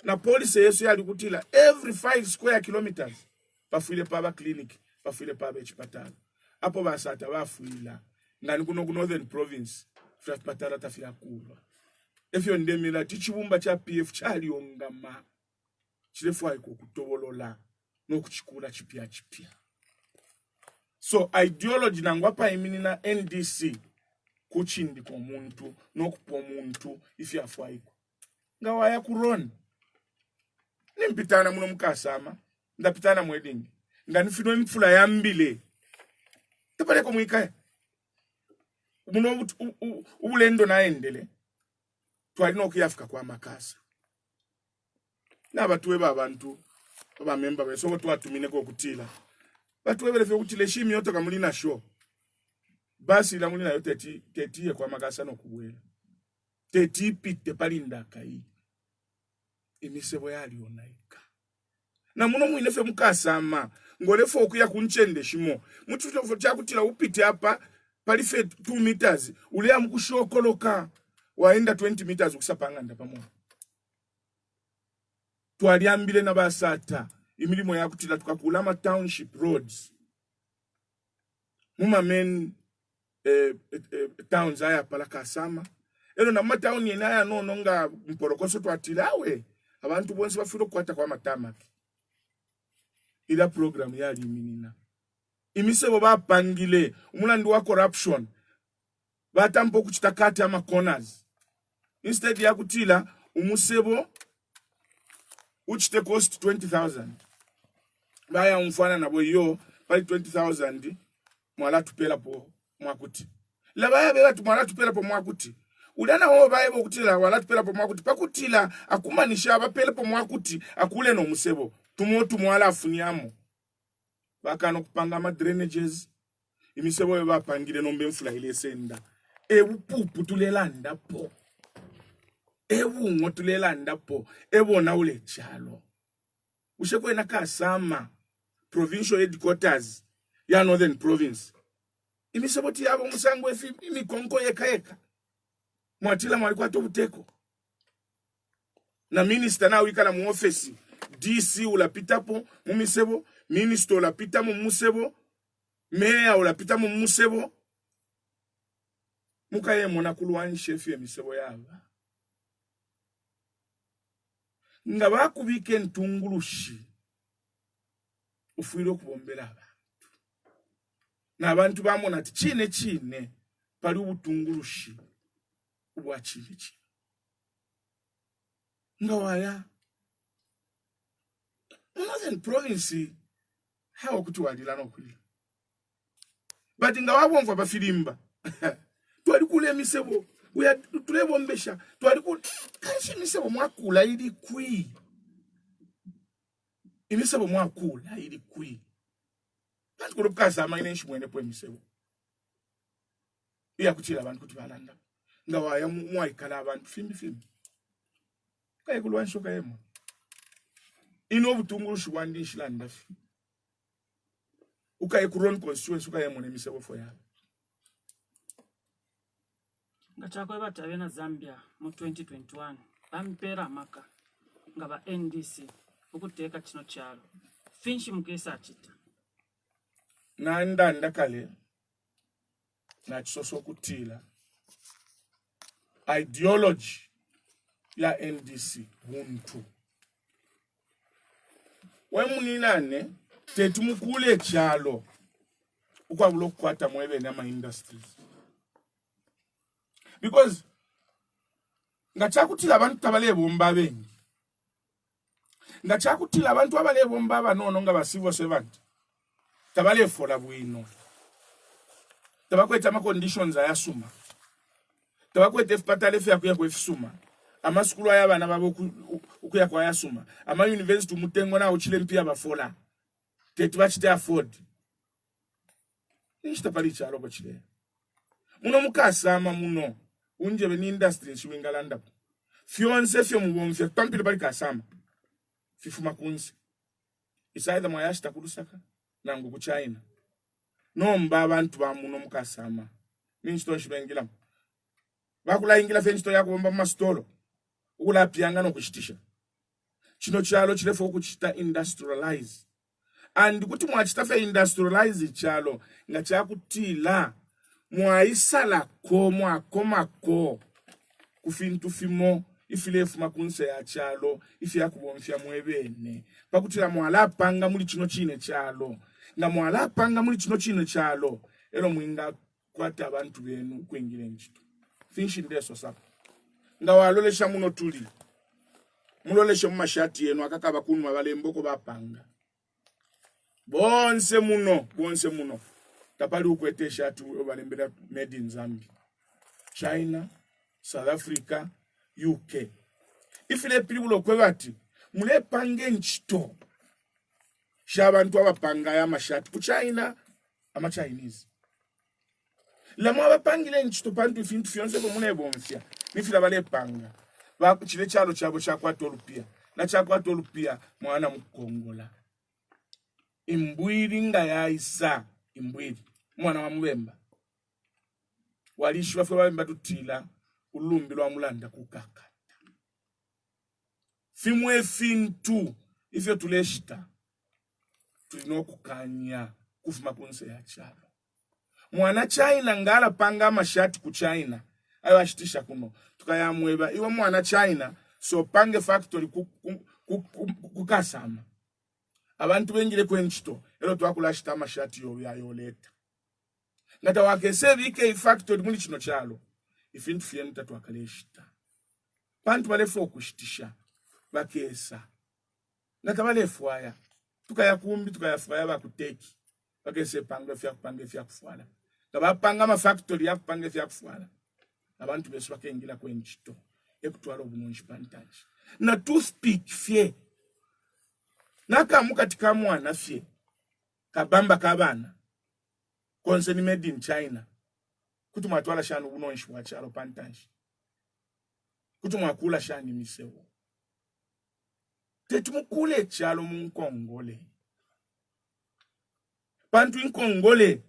na police yesu yali kutila every 5 square kilometers bafuile paba clinic bafuile paba isipatala apo basata bafuila ngani kuno ku northern province isipatala tafila kulwa efyo ndemila tichibumba cha PF chali ongama chilefwa iko kutobolola nokuchikula chipya so ideology nangwapa imini na NDC kuchindi kwa muntu nokupo muntu ifyafwa iko ngawaya kuroni nimpitana muno mukasama ndapitana mwedingi nganifino mfula yambile tepaleko mwikaya muno ubulendo naendele twalina okuyafika kwa makasa nabatuwe babantu abamemba beso twatumine ko kutila batuwe belefe kutile shimi yoto kamulina show basi la mulina yote tetiye kwa makasa no kuwela tetipite palinda kai imisebo yali onaika na muno muinefe mukasama ngolefo okuya kunchende shimo mutu chakutila upite hapa palife 2 meters ule amkushokoloka waenda 20 meters ukusapanga ndapamo twaliambile na basata imilimo yakutila tukakulama township roads muma men towns aya pala kasama eno na town yenaya nono nga mporokoso twatilawe abantu bonse bafiro kwata kwa matamaki ila program yali iminina imisebo bapangile umulandi wa corruption batampo kuchitakati ama corners instead ya kutila umusebo uchite cost 20,000 baya umfana nabo yo pali 20,000 mwala tupela po mwakuti la baya bela tumwala tupela po mwakuti ulana ho baya bo kutila wala tupela po mwakuti pakutila akumanisha abapela po mwakuti akule no musebo tumotu mwala afuniamo bakano kupanga ama drainages imisebo yo bapangile nombe mfula ile senda ebupupu tulelanda po ebu ngotulelanda po ebona ule chalo ushekwena kasama provincial headquarters ya northern province imiseboti yabo musango efi imikonko yeka mwatila mwalikuwa tobuteko na minister na wikala mu office DC ulapita po mumisebo minister ulapita mu musebo mayor ulapita mu musebo mukaye mona kulwani chef ya misebo yaba nga bakubike ntungulushi ufuiro kubombela abantu nabantu bamona ati chine pali ubutungulushi ubwa chine nga waya northern province hawo kuti walila nokwila but nga wabomva bafilimba twali kule misebo uya tulebombesha twali ku kanshi misebo mwakula ili kwi imisebo mwakula ili kwi kandi kurukaza amainenshi mwene po misebo iya kutila abantu kuti balanda nga waya mwaikala abantu fimbi kaye kulwansho kayemo ino butungurushu wandishi landa fi ukaye kuron constituency ukayemo ne misebo fo ya ngachakwe batavena Zambia mu 2021 bampera maka ngaba NDC ukuteka chino chalo finshi mukesa achita na ndakale na chisoso kutila ideology ya NDC buntu wemuninane tetumukule chalo ukwabulo kwata mwebe na ma industries because ngachakutila abantu tabalebo mbabengi ngachakutila abantu abalebo mbaba nono nga ba civil servant tabale fola bwino tabakweta ama conditions ayasuma tabakweta efpatale fe akuya kwefisuma amasukulu ayabana babo ukuya kwa yasuma ama university mutengo na uchile mpia bafola tetu bachite afford nishita pali chalo bachile muno mukasama muno unje beni industry nshwingalanda fionse fyo mubomfya pampile pali kasama fifuma kunzi isaida mwayashita kulusaka nangu ku China nomba abantu ba muno mukasama minchito nshibengila bakula ingila fenchito yako bomba mastolo ukula pianga no kushitisha chino chalo chilefo kuchita industrialize and kuti mwachita fe industrialize chalo ngachakutila mwaisala ko mwakomako kufintu fimo ifilefu makunse ya chalo ifi yakubomfya mwebene pakutila mwala panga muli chino chine chalo nga mwala panga muli chino chine chalo ero mwinga kwata abantu benu kwingire nchito finshi ndeso sapa nga walolesha muno tuli mulolesha mu mashati yenu akakaba kunwa balemboko bapanga bonse muno tapali ukwetesha atu balembera made in Zambia, China, South Africa, UK. Ifile pilibulo kwebati mule pange nchito shabantu abapanga ya mashati ku China ama Chinese la mwa bapangile nchito pantu ifintu fionse ko mune bomfya nifila bale panga ba chile chalo chabo cha kwatolupia na cha kwatolupia mwana mukongola imbwiri nga ya isa imbwiri mwana wa Mubemba walishwa fe babemba tutila ulumbi lwa mulanda kukaka fimwe fintu ifyo tuleshita tulino kukanya kufuma kunse ya chalo mwana China ngala panga mashati ku China ayo ashitisha kuno tukayamweba iwe mwana China so pange factory kukasama abantu bengile kwenchito ero twakulashita mashati yo yayoleta ngata wakese bike factory muli chino chalo ifintu fyenu tatwakaleshita bantu balefo kushitisha bakesa ngata balefu aya tukayakumbi tukayafaya bakuteki bakese panga fya kufala tabapanga ma factory ya kupanga fya kufala abantu besu bakengila kwenchito ekutwala obununshi pantage na toothpick fye naka mukatika mwana fye kabamba kabana concern made in China kutuma twala shanu bunonshi wa chalo pantage kutuma kula shani misewo tetumukule chalo munkongole bantu inkongole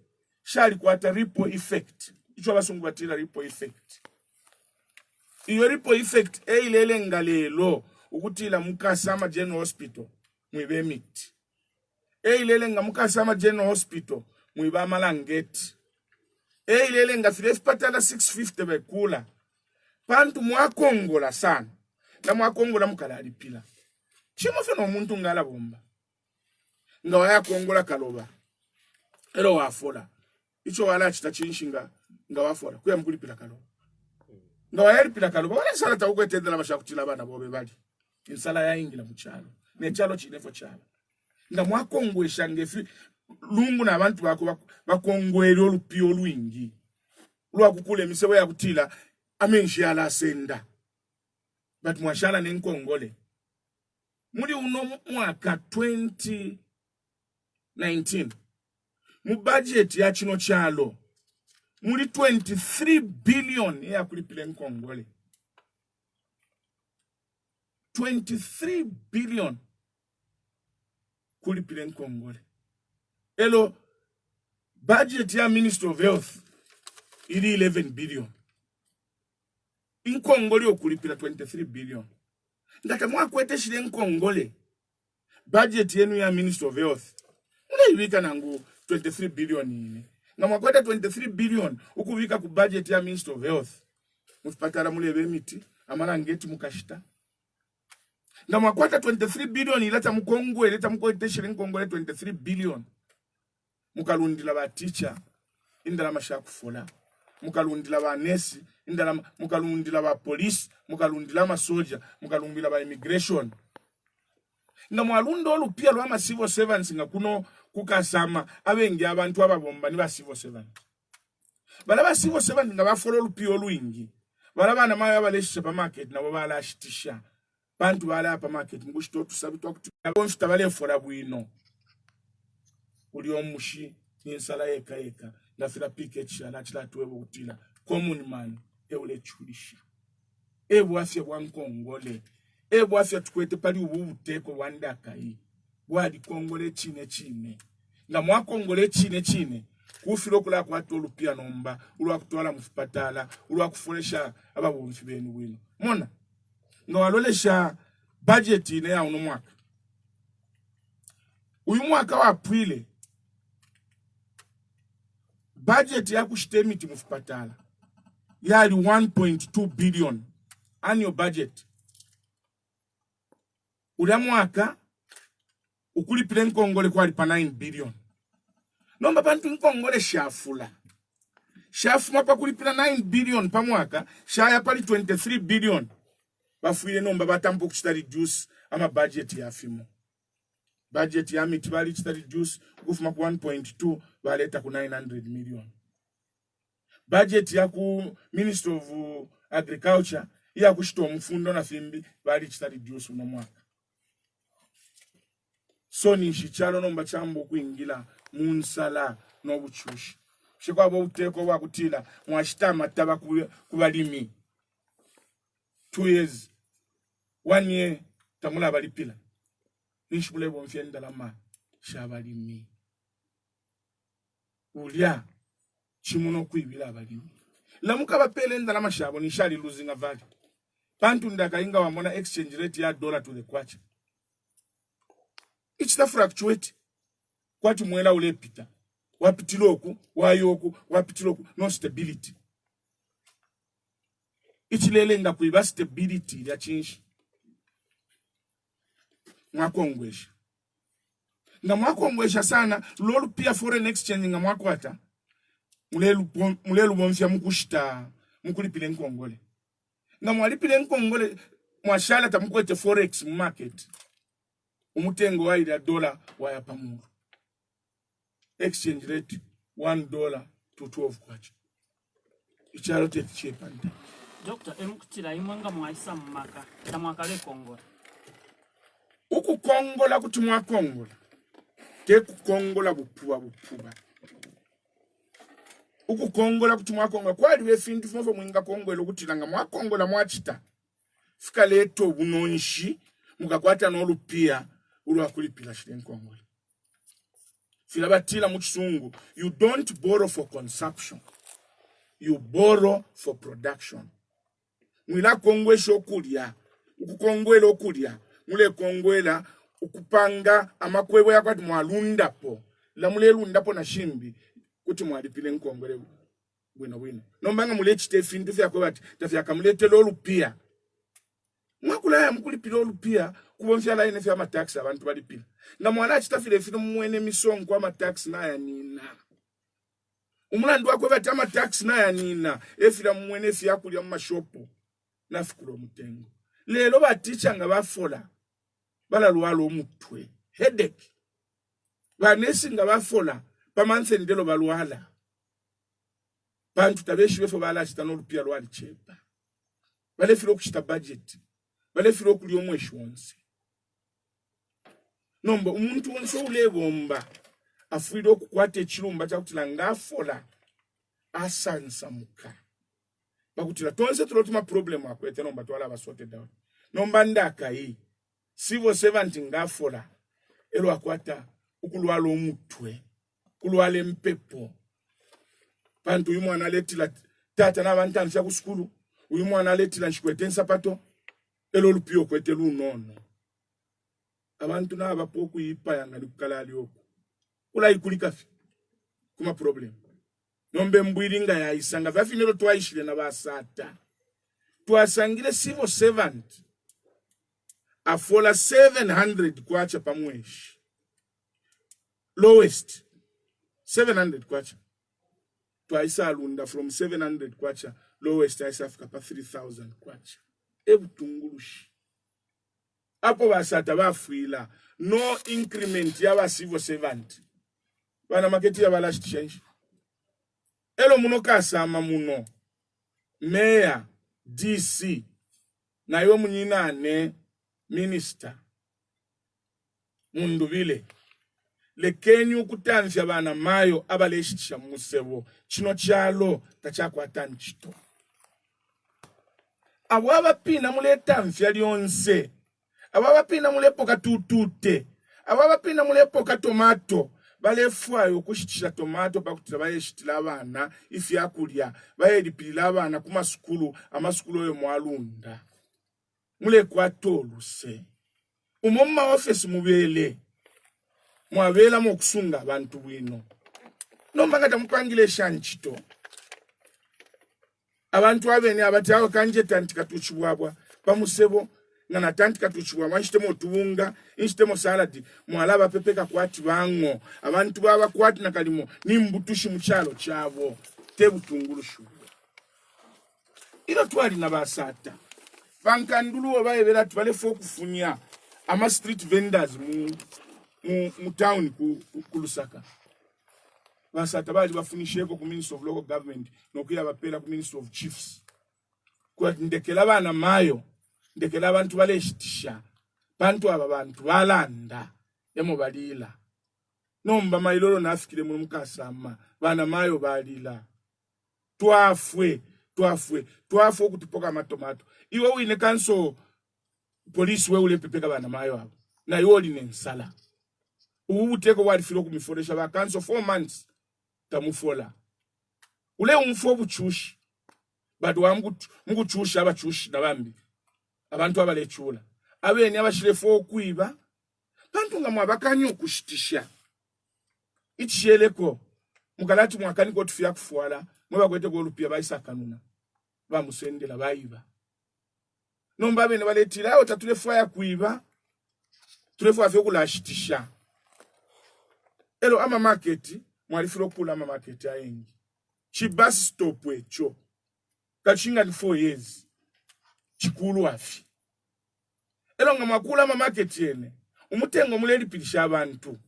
shali kwata ripple effect icho basungu batira ripple effect iyo ripple effect eilele ngalelo ukutila mukasama General Hospital mwibe miti eilele nga mukasama General Hospital mwiba malangeti eilele nga file patala 650 bekula bantu mwakongola sana na mwakongola mukalali pila chimo feno omuntu ngala bomba nga waya kongola kaloba ero wafola icho wala chita chinshinga nga wafola kuya mkulipila kaloba nga waya lipila kaloba wala sala ta ukwetendela bashakutila bana bobe bali insala ya ingila muchalo ne chalo chinefo chalo nga mwakongwesha ngefi lungu na abantu bako bakongwele olupio lwingi lwakukule misewe ya kutila amenshi ala senda but mwashala nenkongole muri uno mwaka 2019 mu budget ya chino chalo muri 23 billion ya kulipile nkongole 23 billion kulipile nkongole elo budget ya Minister of Health ili 11 billion nkongole okulipila 23 billion ngata mwakwete shile nkongole budget yenu ya Minister of Health ibika nangu 23 billion ine nga mwakwete 23 billion ukubika ku budget ya Minister of Health mufipatala mulebe miti amala ngeti mukashita nga mwakwete 23 billion ilata mukongwe ilata mukwete shile nkongole 23 billion mukalundila ba teacher indala mashakufola mukalundila ba nurse indala mukalundila ba police mukalundila ma soldier mukalundila ba immigration nga mwalundo olupia lwa ma civil servants nga kukasama abengi abantu ababomba ni ba civil servant balaba civil servant nga bafola olupio lwingi balaba na mayo abale supermarket nabo balashitisha bantu bala apa market ngushito tusabitwa kuti abonfita bale fola bwino uli omushi ninsala eka ngafira pikecha nachila tuwebo kutila common man eule chulisha ebwafya bwankongole ebwafya tukwete pali ubuteko wandakai wadi kongole chine nga mwakongole chine kufiro kula kwatu olupia nomba ulwa kutwala mufipatala ulwa kufonesha ababonfi benu bwino mona nga walolesha budget ine ya uno mwaka uyu mwaka wa April budget ya kushtemiti mufipatala yali 1.2 billion annual budget ula mwaka ukulipile nkongole kwa lipa 9 billion nomba bantu nkongole shafula shafuma pa kulipila 9 billion pa mwaka shaya pali 23 billion bafuile nomba batampo kuchita reduce ama budget ya fimo budget ya miti bali chita reduce kufuma ku 1.2 baleta ku 900 million budget ya ku Ministry of Agriculture ya kushito mfundo na fimbi bali chita reduce uno mwaka so ni shichalo nomba chambo kuingila munsala no buchushi shikwa bo uteko wa kutila mwashita mataba kubalimi 2 years 1 year tamula balipila nishibule bonfyenda lama shabalimi ulya chimuno kuibila abalimi lamuka bapele ndala mashabo nishali losing a value bantu ndaka inga wamona exchange rate ya dollar to the kwacha ichita fluctuate kwati mwela ule pita wapitiloku wayoku wapitiloku no stability ichilele nga kuiba stability ya chinshi mwakongwesha nga mwakongwesha sana lolu pia foreign exchange nga mwakwata mulelu bonfya mukushita mukulipile nkongole nga mwalipile nkongole mwashala tamukwete forex market umutengo wa ile dola waya pamuru exchange rate $1 to 12 kwacha ichalo tete chepanda Dr. Emukutira imwanga mwaisa mmaka tamwakale kongola uku kongola kuti mwakongola teku kongola bupuba uku kongola kuti mwakongola kwali wefindu fumofo mwinga kongola kuti langa mwakongola mwachita fika leto bunonshi mukakwata n'olupia ulwa kulipila shile kongola filabatila muchisungu you don't borrow for consumption you borrow for production mwila kongwesho okulya ukukongwela okulya mule kongwela ukupanga amakwebo yakwati mwalundapo la mule lundapo na shimbi kuti mwalipile nkongwele bwino nombanga mule chitefindu fya kwati tafya kamuletelo olupia mwakula ya mkulipile olupia kubonfya la ine fya matax abantu balipila nga mwana chitafile fino mwene misongo kwa matax na ya nina umulandu wakwe bati amatax na ya nina efila mwene fya kulya mu mashopo nafukulo mutengo lelo baticha nga bafola balalwala omutwe headache banesi nga bafola pamanse ndelo balwala bantu tabeshi befo balashita n'olupia lwali chepa balefile okuchita budget balefile okulya omweshi wonse nomba umuntu wonse ulebomba afuile okukwata ekirumba kyakutila ngafola asansamuka bakutila tonse tulotuma problem akwete nomba twala basote down nomba ndakayi civil servant ngafola elo akwata ukulwala omutwe kulwala empepo bantu uyu mwana letila tata n'abantu ansha ku skulu uyu mwana letila nchikwete nsapato elo lupio kwete lunono abantu naba poku yipa yanga likukalali oku ula ikulikafi kuma problem nombe mbwiringa ya isanga vafinero twaishile na basata twasangile civil servant afola 700 kwacha pamweshi lowest 700 kwacha twaisa alunda from 700 kwacha lowest aisa afika pa 3000 kwacha ebutungulushi apo basata bafuila no increment ya ba civil servant bana maketi ya balashitisha ishi elo muno kasama muno mayor DC na yo munyinane minister mundu bile lekeni ukutanzya bana mayo abaleshitisha musebo chino chalo tachakwata nchito ababa pina muletanzya lyonse ababa pina mulepoka tutute ababa pina mulepoka tomato balefwayo kushitisha tomato bakutira bayeshitila abana ifi yakulya bayelipilila abana kumasukulu amasukulu oyo mwalunda mule kwatoluse umoma office mubele mwabela mokusunga abantu bwino nombanga tamupangile shanchito abantu abene abatawo kanje tantika tuchibwabwa pamusebo na tantika tuchibwa mwashitemo tuunga inshitemo salad mwalaba pepeka kwati bango abantu baba kwati nakalimo nimbutushi muchalo chabo tebutungurushu ilo twali na basata bankandulu obayebera tubalefu okufunya ama street vendors mu town ku Lusaka basata bali bafunisheko ku Ministry of Local Government nokuya bapela ku Ministry of Chiefs kwa ndekela bana mayo ndekela abantu baleshitisha bantu aba bantu balanda yemo balila nomba mayilolo nafikire mu mukasama bana mayo balila twafwe okutipoka matomato iwe wine kanso police we ule pepeka bana mayo abo na yoli nensala ubuteko walifilo kumiforesha ba kanso 4 months tamufola ule umfo buchushi bado munguchushi abachushi nabambi abantu abalechula abeni abashirefo okwiba bantu ngamwa bakanyo okushitisha ichiyeleko mukalati mwakani ko tufya kufuala mweba kwete ko lupia baisa kanuna bamusendela bayiba nomba bene baletira aho tatulefu ya kuiba tulefu afyo kulashitisha elo ama market mwalifiro kula ama market ayengi chibasi stop echo kachinga ni 4 years chikulu afi elo ngamakula ama market yene umutengo muleli pilisha abantu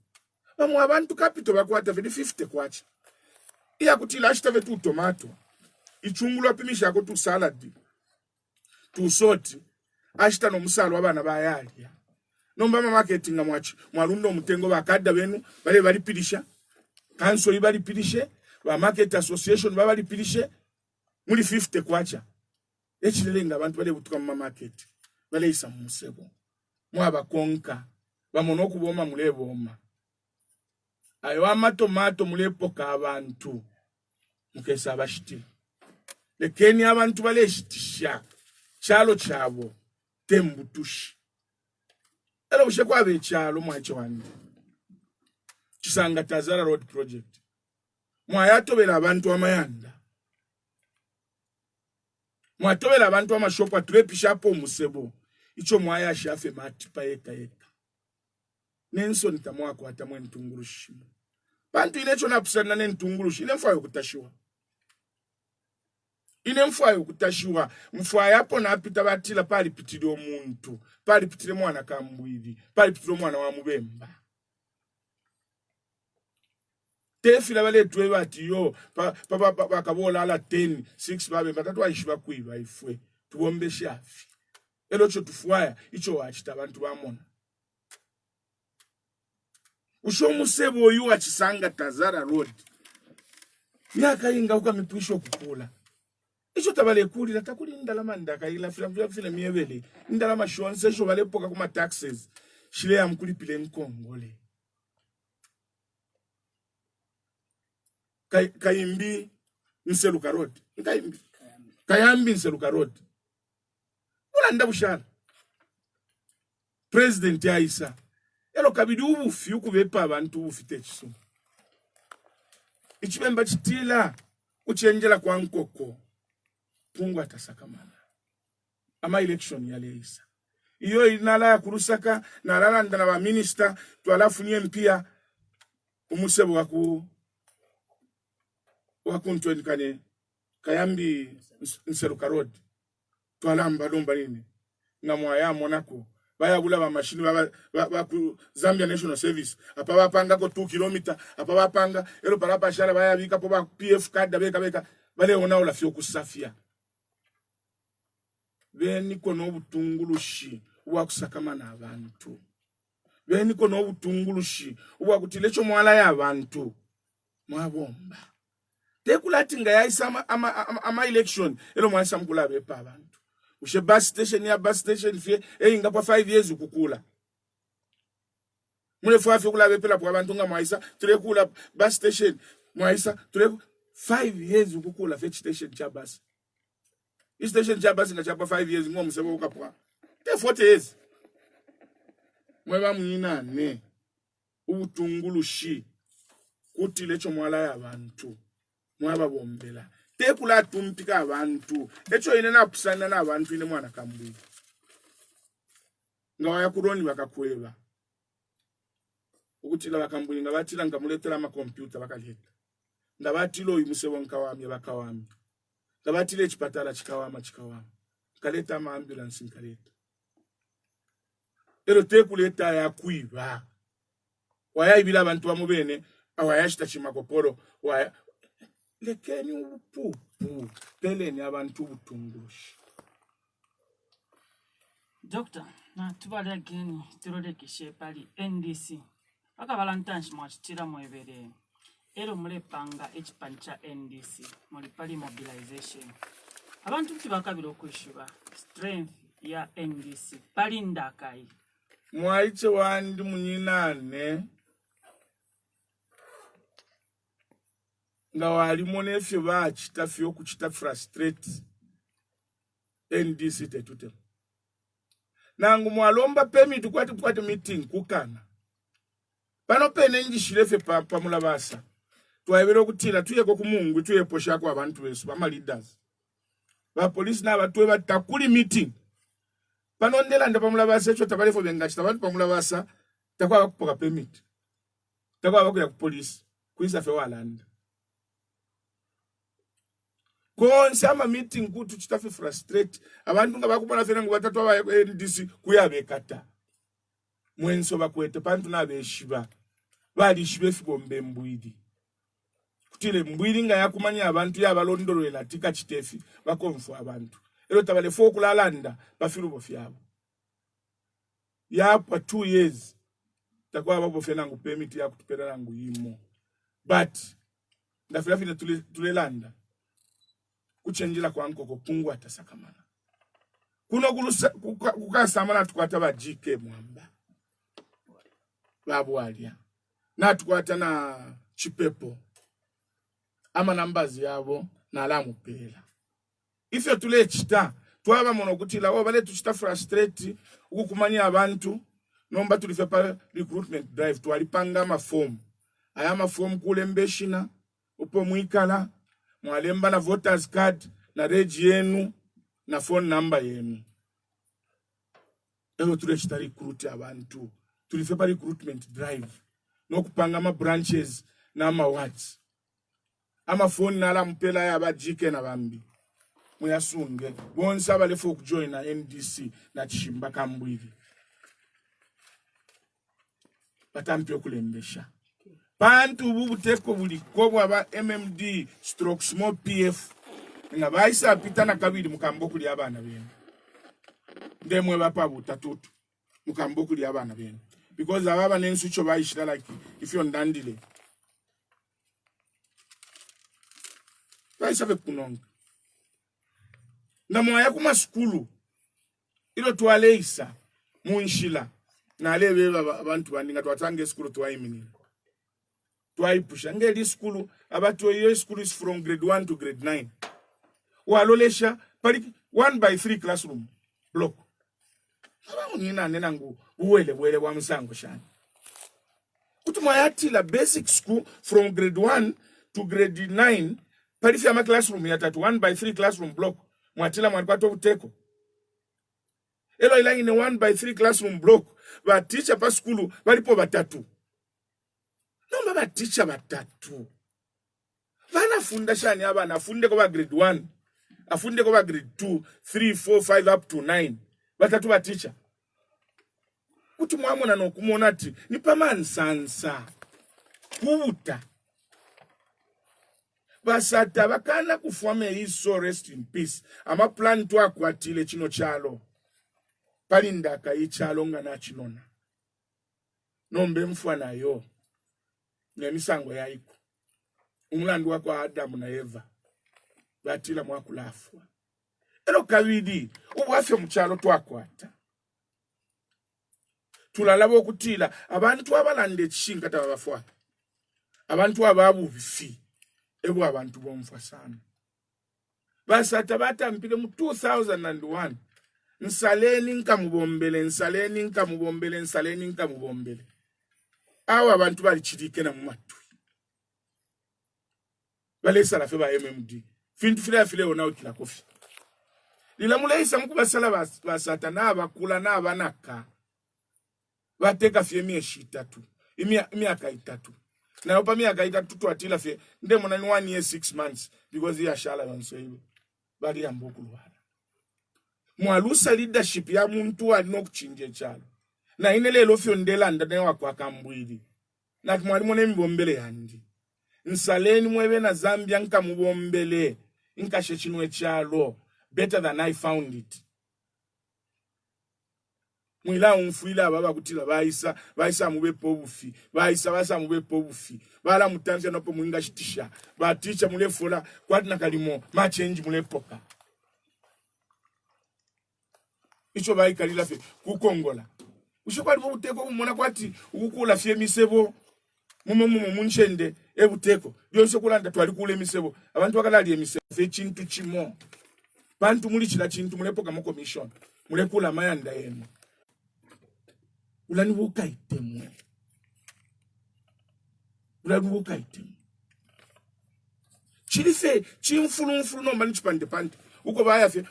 bamwe abantu capital bakwata 50 kwacha iya kutila ashitave tu tomato ichungulwa pimisha ko tu salad tu soti ashita no musalo abana bayalya nomba ama market ngamwachi mwalundo mutengo bakadda benu bali pilisha kanso ibali pilishe ba market association bali pilishe muri 50 kwacha echilenga abantu bale butuka mu market bale isa musebo mwaba konka bamono kuboma muleboma ayo amatomato mulepoka abantu mukesa abashiti lekeni abantu baleshitisha chalo chabo tembutushi elo bushe kwabe chalo mwacho wandi chisanga Tazara Road Project mwayatobela abantu amayanda mwatobela abantu amashopa tulepisha hapo musebo icho mwaya shafe mati paeka nenso nitamwako atamwe ntungurushi bantu inecho napusana nentungurushi ile mfayo kutashiwa ine mfayo kutashiwa mfayo hapo napita batila pali pitile omuntu pali pitile mwana kambwidi pali pitile mwana wa mubemba tefila bale tuwe bati yo bakabola ala 10 6 babe batatu ayishiba kuiba ifwe tubombe shafi elo cho tufuaya icho wachita abantu bamona usho musebo yu achisanga Tazara Road myaka inga ukamipwisho kukula icho tabale kulira takuli ndalama ndaka ila fila miebele ndalama shonse sho bale poka kuma taxes shile ya mkulipile nkongole kayimbi Nseluka Road kayambi Nseluka Road ulanda bushara president ya isa elo kabidi ubufi ukubepa abantu ubufite chiso ichibemba chitila kuchenjela kwa nkoko pungu atasakamana ama election ya leisa iyo inala ya kurusaka na lalanda na wa minister tualafu nye mpia umusebo waku ntwenikane kayambi Nseluka Road tualamba lomba nini na mwaya monako baya kula ba machine ba ku Zambia National Service apa bapanga ko 2 km apa bapanga ero para pashala baya bika po ba PF card beka bale ona ola fyo kusafia beni kono butungulushi uwa kusakamana abantu beni kono butungulushi uwa kutilecho mwala ya abantu mwabomba tekulati nga yaisa ama election elo mwasa mkula bepa abantu ushe bus station ya bus station fie inga kwa 5 years ukukula mule fwafi kula bepela kwa abantu nga mwaisa tulekula bus station mwaisa tuleku 5 years ukukula fetch station cha bus station cha bus nga cha 5 years ngo msebo ukapwa te 40 years mweba mwina ne ubutungulushi kuti lecho mwala ya abantu mwaba bombela tekula tumpika abantu echo ine na kusana na abantu ine mwana kambwi ngawa ya kuroni bakakweba ukutila bakambwi ngabatila ngamuletela ama computer bakaleta ndabatilo uyu musebo nkawami bakawami ndabatile chipatala chikawama kaleta ama ambulance nkaleta ero tekuleta ya kuiba waya ibila abantu bamubene awayashita chimakoporo waya lekeni upupu peleni abantu butungulushi. Doctor, na tubali again turolekishe pali NDC aka balantanshi mwachitira mwebere ero mulepanga echipancha NDC muli pali mobilization abantu kuti bakabira okwishuba strength ya NDC pali ndakai mwaiche wandi munyinane nga walimo nefyo bachita fyo kuchita frustrate NDC tetute nangu mwalomba permit kwati meeting kukana pano pene njishirefe pamula basa twayebera kutira tuyeko kumungu tuyeposha kwa abantu besu bama leaders ba police na batwe batakuli meeting pano ndela nda pamula basa echo tabalefo bengachita abantu pamula basa takwa bakupoka permit takwa bakuya ku police kuisa fe walanda konse ama meeting kutu chitafe frustrate abantu nga bakubona fena ngo batatu aba NDC kuyabekata mwenso bakwete pantu nabeshiba bali shibe fibombe mbwidi kutile mbwidi nga yakumanya abantu yabalondolwela tika chitefi bakonfu abantu ero tabale fo kulalanda bafiru bofyabo yapa 2 years takwa babo fena ngo permit ya kutupera ngo yimo but ndafira fina tulelanda kuchenjila kwa nkoko pungu atasakamana kuno kukasamana tukwata ba GK mwamba babu alia na tukwata na chipepo ama nambazi yabo na alamu pela ifyo tule chita twaba mono kutila wo bale tuchita frustrate ukukumanya abantu nomba tulife pa recruitment drive twalipanga ama form ayama form kule mbeshina upo mwikala mwalemba na voters card na regi yenu na phone number yenu ero tulechita recruit abantu tulifepa recruitment drive no kupanga ma branches na ma wards ama phone na la mpela ya ba GK na bambi muyasunge bonse abalefu okujoin na NDC na chishimba kambwivi batampi okulembesha bantu bubuteko buliko bwa MMD stroke small PF nga baisa pitana kabiri mukambo kuli abana bene ndemwe bapa butatutu mukambo kuli abana bene because ababa nensucho baishira like if you ndandile baisa bekunonga na mwaya kuma skulu ilo twaleisa munshila na lebe abantu bandinga twatange skulu twaimini twaipusha ngeli skulu abatu iyo skulu is from grade 1 to grade 9 walolesha pali 1/3 classroom block aba nina nenangu uwele wa msango shani kutuma yatila basic school from grade 1 to grade 9 pali fya ma classroom ya 1/3 classroom block mwatila mwalipata uteko elo ilangi ne 1/3 classroom block ba teacher pa skulu balipo batatu no ba teacher batatu bana funda shani abana funde ko ba grade 1 afunde ko ba grade 2 3 4 5 up to 9 batatu ba teacher kuti mwamona nokumona ati ni pamansansa kuuta basata bakana kufwame iso rest in peace ama plan tu akwatile chino chalo palindaka ichalo nga na chinona nombe mfwana yo nemisango yaiko umlandu wako Adamu na Eva batila mwakulafwa ero kabidi ubwafe muchalo twakwata tulalabo okutila abantu abalande chishinga tabafwa abantu ababu bifi ebo abantu bomfa sana basata batampile mu 2001 nsaleni nkamubombele awa abantu bali chirike na mumatu balesa la fe ba MMD fintu file ona ukila kofi lila muleisa mukubasala basata n'abakula n'abanaka bateka fye miaka 3 na opa miaka 3 twatila fye nde mona ni 1 year 6 months because ya shala yonso bali yambokulwala mwalusa leadership ya muntu alino kuchinje chalo na ine lelo fyo ndelanda ne wakwa kambwili na mwali mone mbombele yandi nsaleni mwebe na Zambia nkamubombele nkashe chinwe chalo better than I found it mwila umfuila baba kutila baisa mube pobufi basa mube pobufi bala mutanzia nopo mwinga shitisha ba teacher mule fola kwati na kalimo ma change mule poka icho bayi kalila fe kukongola ushokwali buteko mumona kwati ukukula fye misebo munchende ebuteko byonse kulanda twali kule misebo abantu bakalali emisebo fe chintu chimo bantu muli chila chintu mule poka mo commission mule kula mayanda yenu ulani bukaitemu chilife chimfulu nomba nichipande pande uko bayafe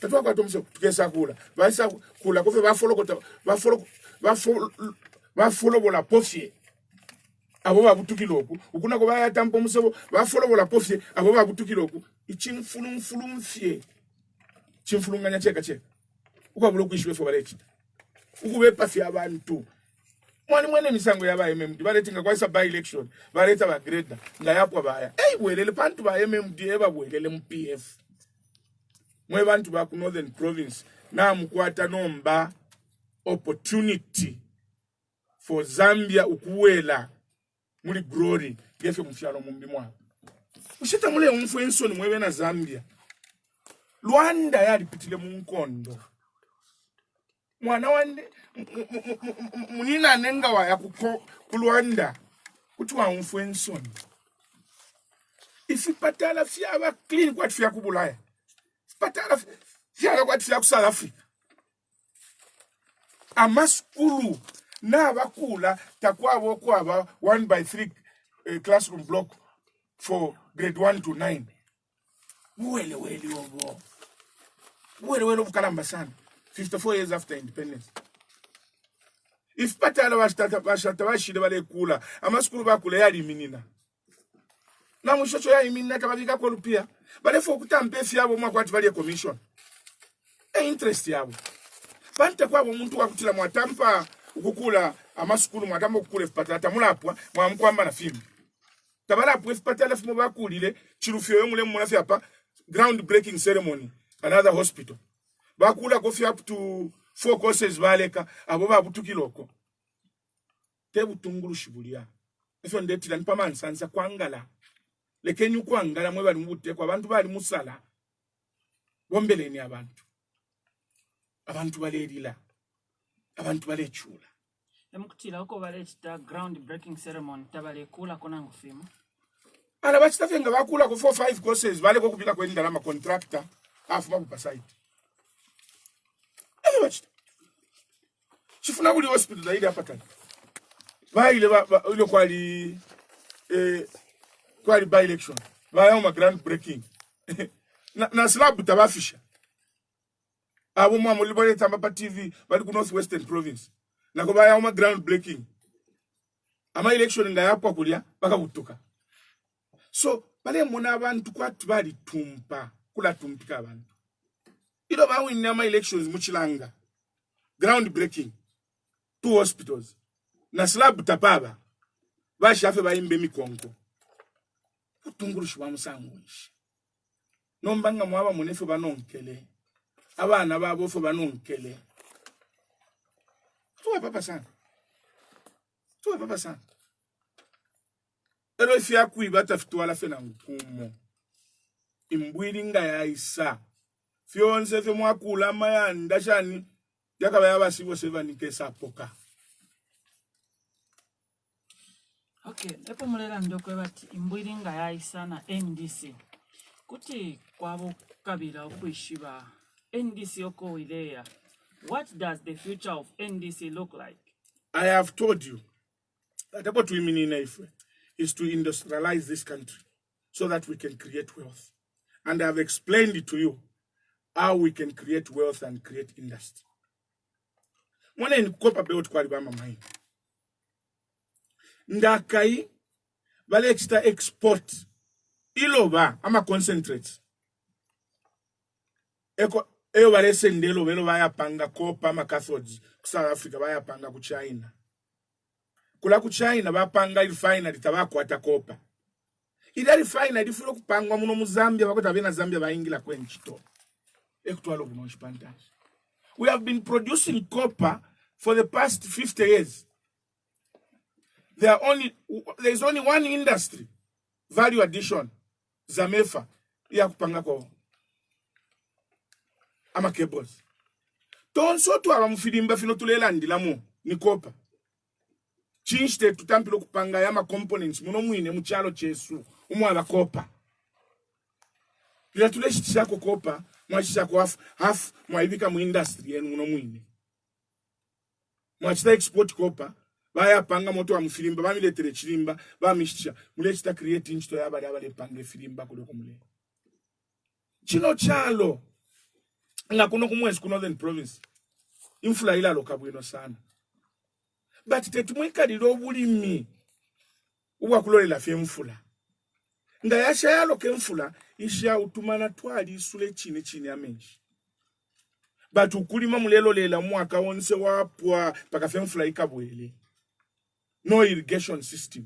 tatwa kwa tomso tukesa kula baisa kula kofe bafolo bola pofie abo babutukiloku ukuna ko bayatampo musebo bafolo bola pofie abo babutukiloku ichimfulu mfie chimfulunganya cheka ukabula kwishwe fo balechi ukubepa fya abantu mwene misango yaba MMD baletinga kwaisa by election baleta ba grade nga yapwa baya welele bantu ba MMD ebabwelele mu PF mwe bantu ba ku Northern Province na mkwata nomba opportunity for Zambia ukuwela muli glory gefe mfyalo mumbi mwa ushita mule umfenso ni mwewe na Zambia Luanda yalipitile mu nkondo mwana wande munina nenga wa ya kulwanda kuti wa mfenso isipatala fyaba clean kwati fya kubulaya patala fyala kwati fya ku South Africa amaskulu na bakula takwabo kwaba 1/3 classroom block for grade 1 to 9 wele obukalamba sana 54 years after independence if patala bashata bashide bale kula amaskulu bakula yali minina na mushocho ya iminina tababika ko lupia bale fo kutampe fyabo mwakwati bale commission interest yabo bante kwabo muntu wakutila mwatampa ukukula amaskulu mwatamba ukukula fpatala tamulapwa mwamkwamba na fimu tabalapwa fpatala fimu bakulile chirufyo yomule mwana fyapa ground breaking ceremony another hospital bakula kofi up to 4 courses baleka abo babutukiloko tebutungulu shibulia efyo ndetila nipama nsanza kwangala lekenyu kwangala mwe bali mubutekwa abantu bali musala bombeleni abantu balelila abantu balechula emukutila uko balechita ground breaking ceremony tabale kula kona ngufima ala bachitafenga bakula ko 4-5 courses bale ko kupita kwenda na contractor afu bakupa site bachita chifuna kuli hospital zaidi hapa tani baile ile kwali by election bayo grand breaking na slab tabafisha abo mwa mulibole tamba pa TV bali ku Northwestern Province nako baya uma ground breaking ama election nga yapwa kulya baka kutuka so bale mona abantu kwatu bali tumpa kula tumpika abantu ilo bawo inama elections muchilanga ground breaking 2 hospitals na slab tapaba bashafe bayimbe mikonko utungurusha bamusanguisha nombanga mwaba munefe banonkele abana babo fo banonkele tuwa papa sana ero ifya kuibata fitwala fena ngukumo imbwilinga ya isa fyonse fe mwakula mayanda shani yakaba yabasibo sevanike sapoka. Okay, epo mulela ndokwe bati imbwilinga ya isa na NDC kuti kwabo kabira okwishiba NDC oko idea. What does the future of NDC look like? I have told you that what we mean in Ifwe is to industrialize this country so that we can create wealth. And I have explained it to you how we can create wealth and create industry. Mwana nikukopa beot kwa libama maini. Ndakai bale extra export iloba ama concentrates. Eyo bale sendelo belo baya panga kopa ama cathodes ku South Africa baya panga ku China. Kula ku China ba panga refinery tabako atakopa. Ida refinery fulo kupangwa muno mu Zambia bakota bena Zambia baingila kwenchito. Ekutwalo buno shipantaje. We have been producing copper for the past 50 years. There is only one industry, value addition, Zamefa, ya kupanga ko ama cables. Tonso tu abamufilimba fino tulelandi lamu ni copper. Chinchite tutampilo kupanga ya ma components muno mwine mu kyalo chesu umwala copper. Bila tuleshitisha ko copper, mwachisha ko half mwaibika mu industry yenu muno mwine. Mwachita export copper. Baya panga moto wa mufilimba bamiletere chilimba bamishisha mulechita create inchito yabali abale panga filimba kuloko mule chino chalo nga kuno kumwezi ku Northern Province infula ila lokabwino sana but tetumwika lilo bulimi uwa kulolela fye mfula nga yasha yalo ke mfula isha utumana twali isule chini amenji but ukulima mulelo lela mwaka wonse wapwa paka fye mfula ikabwele. No irrigation system.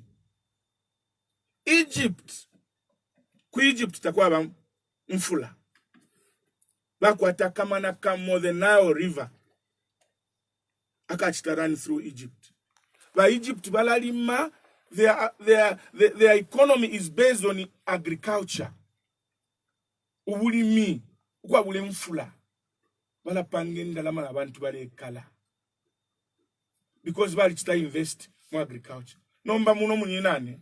Egypt takuwa mfula. Bakwata kamana kamo the Nile River. Akachita run through Egypt. Ba Egypt balalima, their economy is based on agriculture. Ubulimi, ukwa bule mfula. Bala pangenda lama na bantu bale kala. Because bali chita invest agriculture. Nomba muno muninane.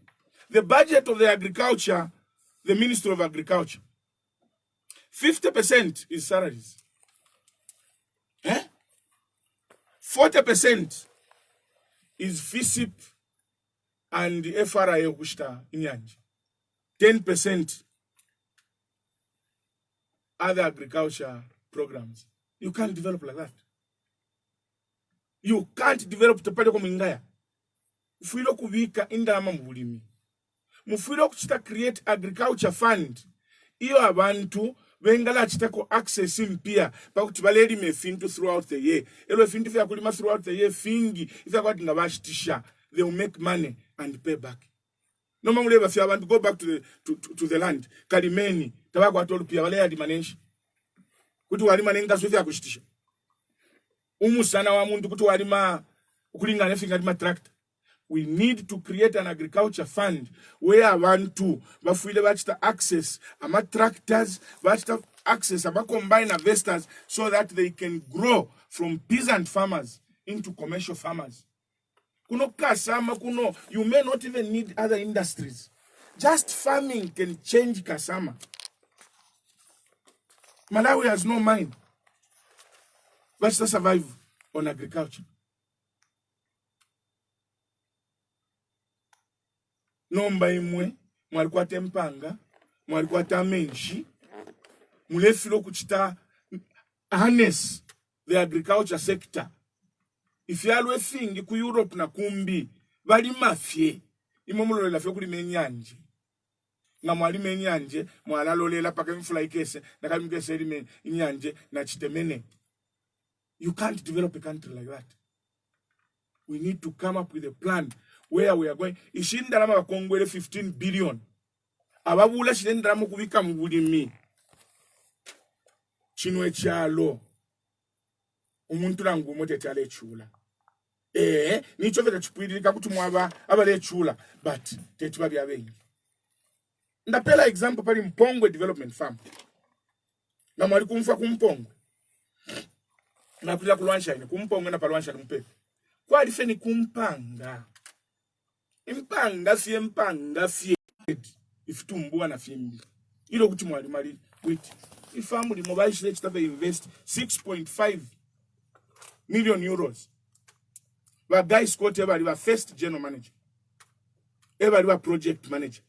The budget of the agriculture, the Ministry of Agriculture, 50% is salaries. 40% is FISIP and FRA Okushta Inyanji. 10% other agriculture programs. You can't develop like that. You can't develop to pale komingaya. Mufilo kubika indama mbulimi. Mufilo kuchita create agriculture fund. Iyo abantu bengala chitako access impia pakuti baleri mefintu throughout the year. Elo fintu fya kulima throughout the year fingi ifya kwa ngabashitisha. They will make money and pay back. No mamuleba fya abantu go back to the land. Kalimeni tabako atolu pia wale ya dimanenshi. Kuti walima nenga sofya kushitisha. Umusana wa muntu kuti walima ukulingana finga dima tractor. We need to create an agriculture fund where abantu bafuile bachita access ama tractors, bachita access ama combine harvesters so that they can grow from peasant farmers into commercial farmers. Kuno kasama kuno, you may not even need other industries. Just farming can change kasama. Malawi has no mind. Bachita survive on agriculture. Nomba imwe, mwalikuwa tempanga, mwalikuwa tamenshi, mulefilo kuchita harness the agriculture sector. If you alwe fingi ku Europe na kumbi, bali mafye, imomulo la fyo kulime nyanje. Nga mwalime nyanje, mwalalolela paka mfula ikese, na kalimikese lime nyanje na chitemene. You can't develop a country like that. We need to come up with a plan where we are going. Ishindalama bakongwele 15 billion. Ababula shindalama kubika mubulimi. Chinwe chalo. Umuntu langu mote chale chula. Nicho veta chupwidika kutumwaba abale chula. But, tetuwa biyawengi. Ndapela example pali Mpongwe Development Farm. Na mwali kumfa kumpongwe. Na kuja kulwansha ine. Kumpongwe na palwansha lumpepe. Kwa alifeni kumpanga. Impanga fie. Ifitumbuwa na fimbi. Ilo kuti mwali mali. Wait. Ifamuli mobile shile chitafe invest 6.5 million euros. Wa guys kote eba liwa first general manager. Eba liwa project manager.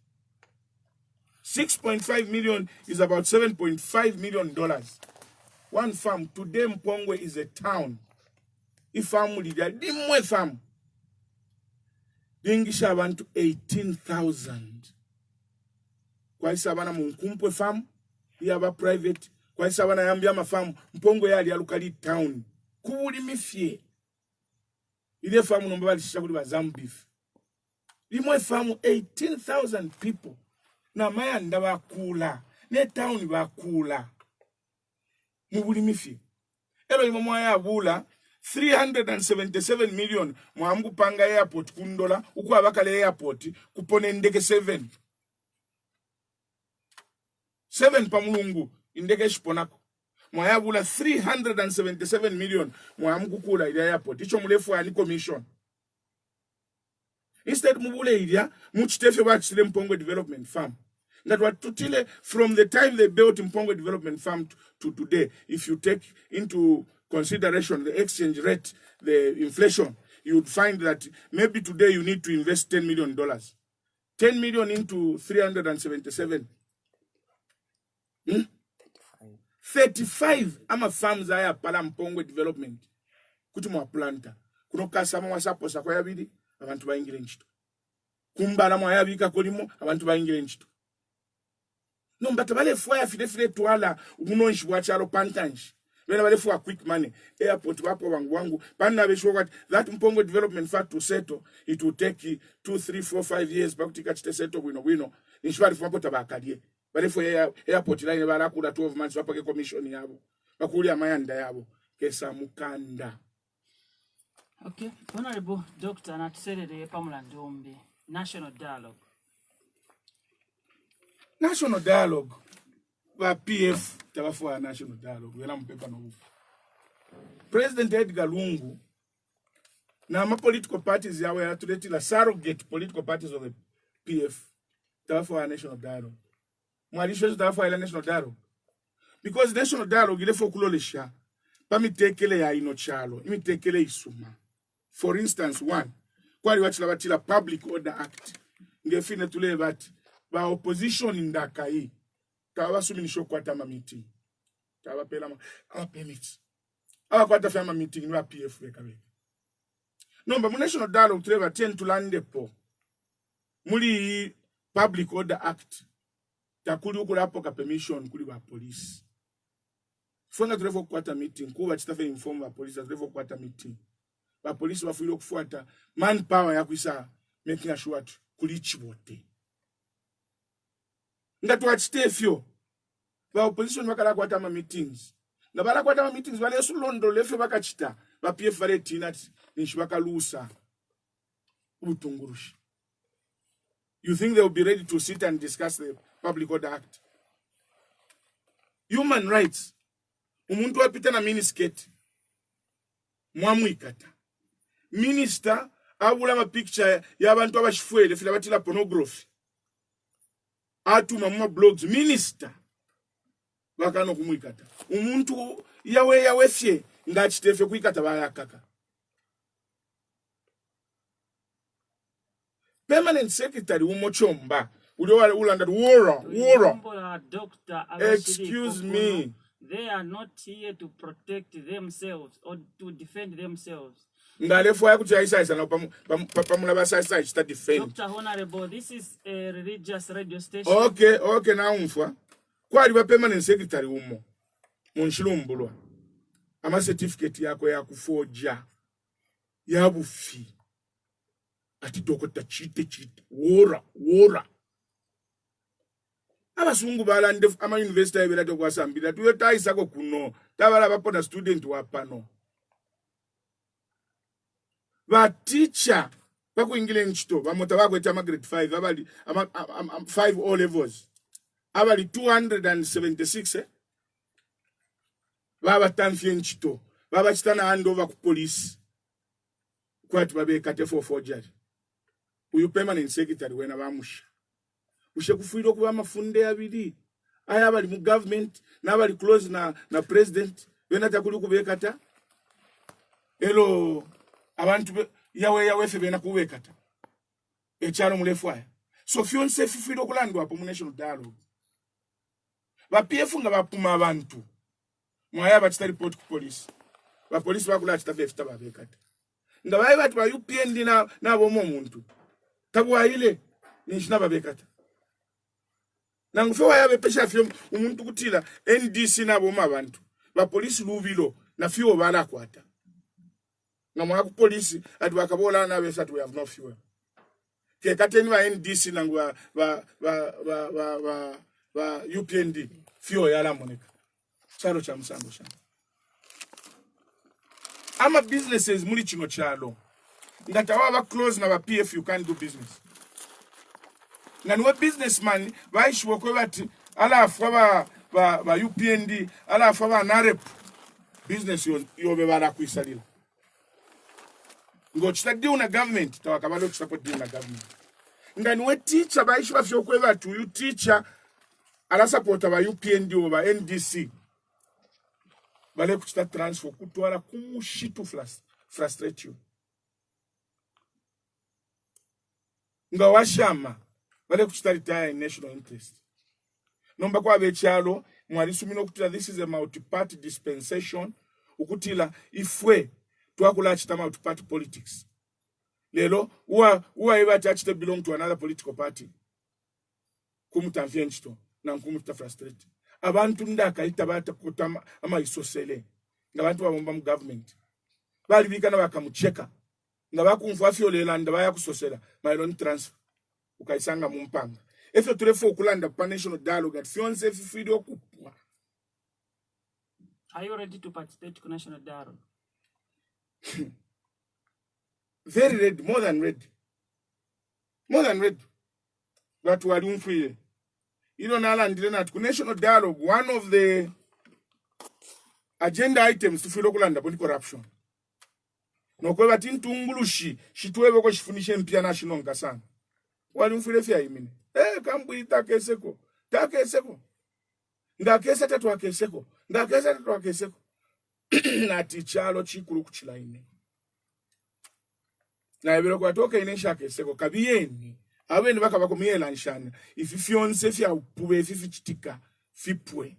6.5 million is about $7.5 million. One farm. Today Mpongwe is a town. Ifamuli dia dimwe farm. Dingisha abantu 18,000. Kwa isabana munkumpwe farm. Yaba private. Kwa isabana yambia mafarm. Mpongwe yali ya lukali town. Kubuli mifye. Ile farm nombaba lishakuli wa Zambif. Dimwe farm 18,000 people. Na mayanda bakula. Ne town bakula. Mubuli mifye. Eba imamwa ya bula. 377 million mwamu panga airport kundola uku abakale airport kupone ndege 7 pamulungu indege shiponako mwayabula 377 million mwamu kukula ile airport icho mulefu ani commission instead mubule idia muchitefe bachile Mpongwe Development Farm. That what tutile from the time they built Mpongwe Development Farm to today, if you take into consideration the exchange rate, the inflation, you would find that maybe today you need to invest $10 million. 10 million into 377. 35 ama farms aya pala Mpongwe Development. Kuti mwa planta. Kuno kasama wasaposa kwa yabidi, abantu baingile nchito. Kumbala mwa yabika kolimo, abantu baingile nchito. No, but bale fwa fide tuala umunonshi wachalo pantanshi. When I for a quick money, airport wapo wangu, Panna Bishwa, that Mpongwe Development Fund to settle, it will take 2, 3, 4, 5 years, but to catch the settle, wino. In short, for Potabakadi. But if we airport line, Barakuda 12 months, Wapake commission yabo, Bakulia Mayanda yabo, Kesa Mukanda. Okay, Honorable Dr. Natsere Pamela Dombe, National Dialogue. National Dialogue. Wa PF tabafu National Dialogue wela mpepa no ufu. President Edgar Lungu na ma political parties yawe yatuletila surrogate political parties of the PF tabafu National Dialogue. Mwalisho tabafu National Dialogue because National Dialogue ile fokulolesha pamitekele ya inochalo imitekele isuma. For instance, one kwali wachila batila Public Order Act ngefine tule bati ba opposition indaka hii kawa suminisho kwata ma meeting kawa pela ma permits awa kwata fama meeting ni wa PF wekabe nomba mu National Dialogue treva 10 tulande po muli Public Order Act takuli ukulapo ka permission kuli ba police fonga trevo kwata meeting kuba chitafe inform ba police trevo kwata meeting ba police bafuilo kufuata manpower ya kuisa making sure kuli chibote ngati wachitefyo ba opposition bakala kwata ma meetings na bala kwata ma meetings bale sulondo lefe bakachita ba PF vale tinati nishibakalusa ubutungurushi. You think they will be ready to sit and discuss the Public Order Act? Human rights. Umuntu wapita na miniskirt mwamwikata minister abula ma picture y'abantu abashifwele fila batila pornography atuma mu blogs minister bakano kumwikata umuntu yawe fye ngachitefe kwikata bayakaka. Permanent Secretary umochomba ulanda wora. Excuse me, they are not here to protect themselves or to defend themselves. Ngalefo yakuchaisa na pamula basasa ita defend. Dr. Honorable, this is a religious radio station. Okay na umfa kwali ba Permanent Secretary umo munchilumbulwa ama certificate yako ya kufoja yabufi ati dokota chite wora abasungu balande ama university ebera tokwasambira tuyo taisako kuno tabala bapona student wapano ba teacher bakuingile nchito bamota bakweta ama grade 5 abali 5 O levels abali 276 baba tanfie nchito baba chitana handover ku police kwati babe kate for forgery uyu permanent secretary wena bamusha ushe kufuiro kuba mafunde abiri aya bali mu government na bali close na president wena takuli kubekata elo abantu yawe febena kubekata echalo mulefu aya so fionse fufuiro kulandwa hapo mu national dialogue ba PF nga bapuma abantu mwaya bachita report ku police ba police bakula chita fefta babekata ndabaye batu ba UPND na bomo muntu tabwa ile nishina babekata nangufewa yabe pesha fyo umuntu kutila NDC na bomo abantu ba police lubilo na fyo bala kwata ngamwa ku police ati bakabola na besa we have no fuel ke kateni ba NDC nangwa ba UPND fyo yala moneka chalo cha msango shana ama businesses muri chino chalo ngatawa ba close na ba PF you can't do business naniwe businessman baishwe ko bati ala afwa ba UPND ala afwa ba NAREP business yo bebala kuisalila ngo chita deal na government tawakabalo support deal na government ngani teacher baishwe bafyo ko bati you teacher ala support ba UPND o ba NDC bale kuchita transfer kutwala kumushitu frustrate you nga washama bale kuchita retire in national interest nomba kwa bechalo mwali sumino kutila this is a multi-party dispensation ukutila ifwe twakula chita multi-party politics lelo uwa eba chachite belong to another political party kumutamvye nchito na nkumuta frustrate abantu ndaka itabata kutama ama isosele ngabantu babomba mu government bali bikana bakamucheka ngabakumva afyolela ndabaya kusosela mailon transfer ukaisanga mu mpanga efyo tulefo okulanda pa national dialogue at fionse fifido okupwa. Are you ready to participate in national dialogue? Very ready, more than ready. But we are doing free. You know, national dialogue, one of the agenda items to follow under corruption. No kwa tin tungulushi shituwe ko shifunishe mpia national nkasana. Wali mfulefia imini. Kambu itakeseko. Takeseko. Ndakesa tatu akeseko. Na tichalo chikulu kuchilaine. Na ebero kwa toka inesha akeseko kabiyeni. Abeni baka bakomiyela nshana. Ifi fionse fya upuwe ifi chitika fipwe.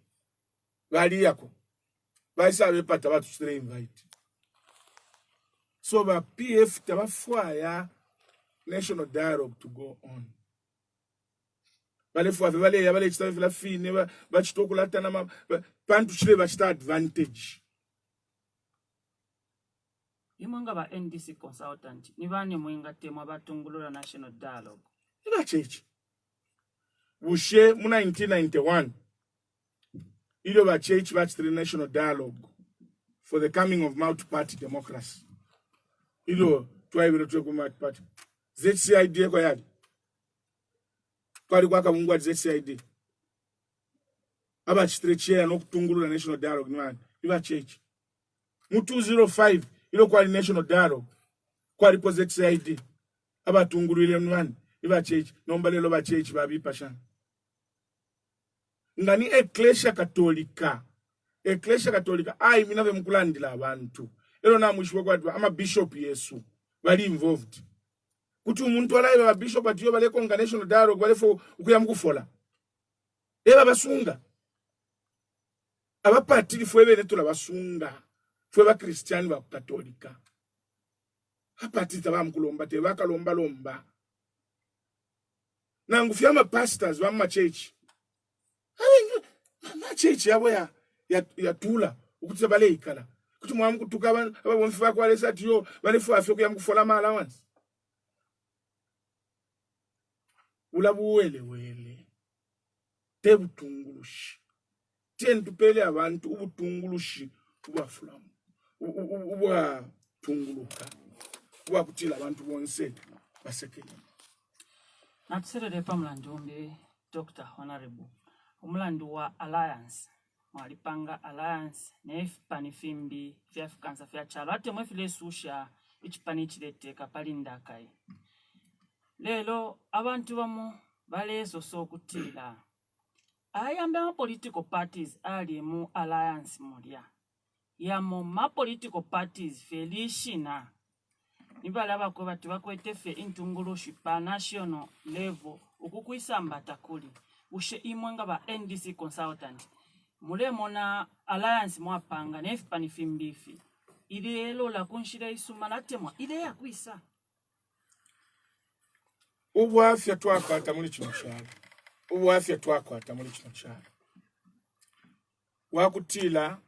Bali yako. Baisa bepata batu stre invite. So ba PF tabafwaya national dialogue to go on. Bale fwa bale ya bale chita la fine ba chitokulata na pantu chile ba chita advantage. Imonga ba NDC consultant ni bani mwinga temwa batungulula national dialogue. Ina chechi. Bushe mu 1991 ilo ba chechi ba chita national dialogue for the coming of multi-party democracy. Ilo tuwaibiro tuwe ku multi-party. ZCID kwa yadi. Kwa likuwaka mungu wa ZCID. Aba chitreche no kutungulula national dialogue ni iba chechi. Mu 205 ilo kwa national dialogue. Kwa lipo ZCID. Aba tungulule ni iba chechi. Nomba lelo ba chechi babi pashan. Ngani Ecclesia Katolika. Ecclesia Katolika. Ai minave mkulandila abantu. Elo na mwishiwa kwa ama bishop Yesu. Bali involved. Kuti umuntu alaye ba bishop atiyo bale konga national dialogue bale fo ukuyamukufola. Eba basunga. Aba party fwe bene tula basunga. Fwe ba Christian ba Katolika. Apati taba mkulomba te bakalomba lomba. Na ngufyama pastors wa ma church. Ma church yabo ya tula ukuti bale ikala. kuti mwamu kutuka abamfifa kwa lesa tiyo balefu afyo kuyamkufola ma allowance ulabuwele tebutungulushi tupele abantu ubutungulushi ubafulamu ubwa tunguluka ubwa kutila abantu bonse basekele natuserere pamulandu ndi Dr. Honorable umulandu wa Alliance mwalipanga Alliance nepanifimbi vyafikanza vyachala ate mwefile susha ichipani chilete palindakai lelo abantu bamu balezo sokutila ayambe ma political parties ali mu Alliance mulya yamo ma political parties felishina nibala bakwe bati bakwete fe intungulushi pa national level ukukuisamba takuli ushe imwenga ba NDC consultant mule mona Alliance mwapanga nefipani fimbifi ile elo la kunshira isuma natemwa ile ya kuisa ubwafya twakwata muri kino cyaro ubwafya twakwata muri kino cyaro wakutila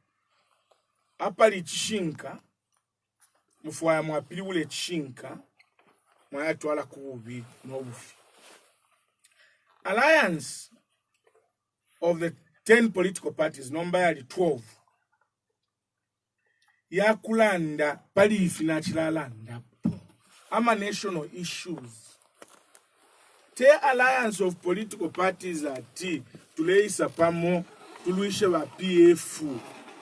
apali chishinka mufwaya mwapili ule chishinka mwayatwala kububi n'obufi Alliance of the 10 political parties number yali 12 yakulanda palifi nachilalanda ama national issues te alliance of political parties ati tuleisa pamo tuluishe ba PF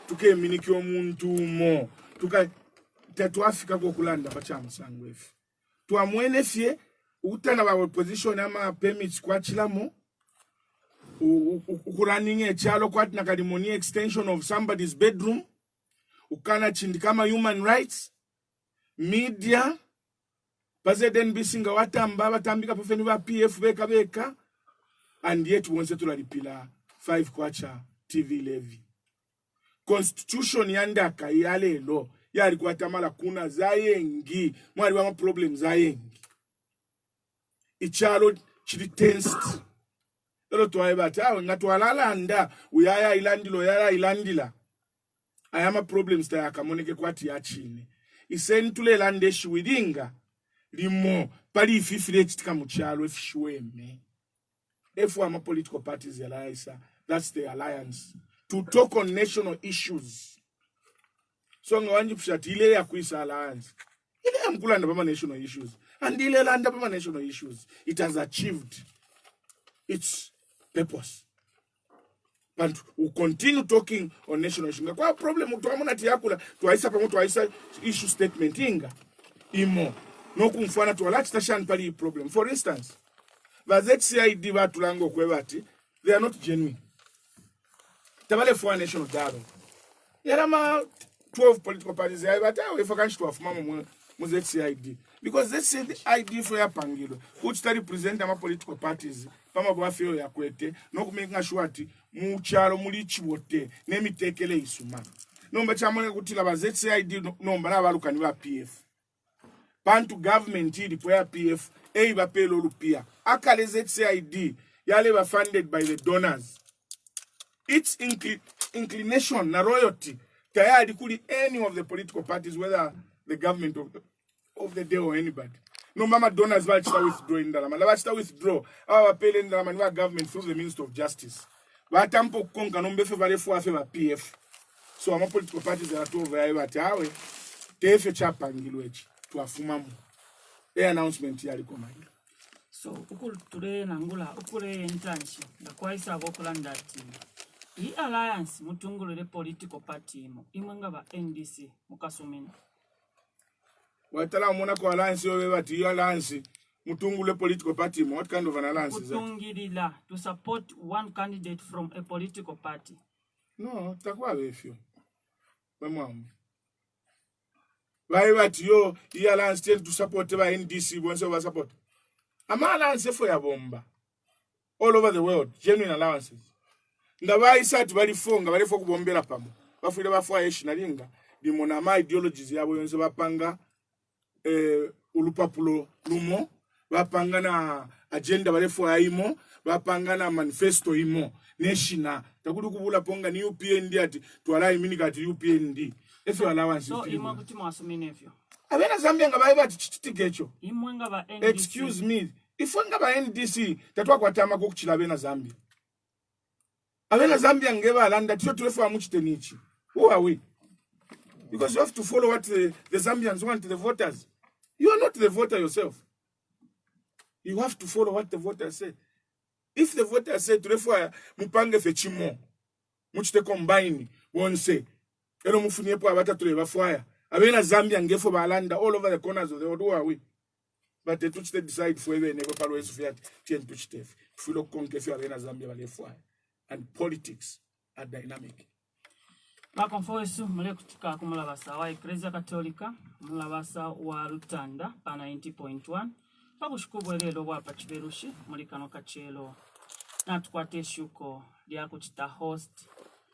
tukeminiki omuntu mo tatwafika kokulanda bachamusango efe twamwene fye utana ba opposition ama permits kwa chilamo ukurunning echalo kwati nakadimoni extension of somebody's bedroom ukana chindi kama human rights media President bisinga watamba batambika pofeni ba PF beka and yet wonse tulalipila 5 kwacha TV levy constitution yandaka yalelo yali kwatamala kuna zayengi mwali wa problem zayengi ichalo chili tensed lelo twaye batawe ngatwalalanda uyaya ilandila ayama problems ta yakamoneke kwati yachine isentule landeshi widinga limo pali ififile chitika muchalo efishweme efu ama political parties yalaisa that's the alliance to talk on national issues so ngawanji pushati ile ya kuisa alliance ile ya mkulanda pama national issues and ile landa pama national issues it has achieved its purpose but we continue talking on national issues kwa problem utwamona tiyakula twaisa pamo twaisa issue statement inga imo no kumfana twalachi tashan pali problem for instance bazexid batulango kwebati they are not genuine tabale for national dialogue yarama 12 political parties ayibata we fakanshi twafuma mu ZCID because ZCID for yapangilo which represent ama political parties pama bwafyo yakwete no kumenga sure ati mu chalo muli chibote nemitekele isuma nomba chamone kutila ba ZCID nomba nabalukani ba PF Bantu government ilipo ya PF eiba pelo lupia akale ZCID yale ba funded by the donors its inclination na royalty tayari kuli any of the political parties whether the government of the day or anybody no mama donors va chita withdraw indalama la chita withdraw awa pele indalama ni wa government through the Minister of Justice batampo konka nombe fe vale fo afe ba PF so ama political parties are to over ya tawe tefe chapangilo echi tuafumamu announcement yali komanda so ukule nangula ukule internship ndakwaisa abokulanda ati i alliance mutungulule political party imwenga ba NDC mukasumina watala mona ko alliance yobe bati alliance mutungule political party what kind of an alliance is that kutungilila to support one candidate from a political party no takwa befyo bamwamu Why what yo alliance tend to support the NDC once over support. Ama alliance for ya bomba. All over the world, genuine allowances. Ndawa isati bali fonga kubombera pamo. Bafule bafwa yeshina linga. Dimona ma ideologies yabo yonse bapanga ulupapulo lumo. Bapanga na agenda balefwa imo. Bapanga na manifesto imo. Neshina. Takudu kubula ponga ni UPND ati tuwalai minika ati UPND. If allowance so imwe kuti mwasomine evyo abena Zambia nga baye bati kitike ekyo imwe nga ba NDC excuse me ifwe nga ba NDC tatwakwatama ko kuchila abena Zambia abena Zambia ngeba alanda tyo tulefu amuchitenichi who are we because you have to follow what the Zambians want, the voters. You are not the voter yourself. You have to follow what the voters say. If the voters say tulefu mupange fechimo muchite combine won't say ero mufuniepo abata tuleba fire abena Zambia ngefo balanda all over the corners of the world. Who are we? But they touch the decide for even never palo Sofia tien touch tef fulo konke fi abena Zambia bale fire and politics are dynamic. Bakonfoesu mule kutika kumulabasa wa Ecclesia Katolika mulabasa wa Lutanda pa 90.1 bakushukubwe lelo bwapa chiberushi muli kano kachelo natukwate shuko lya kuchita host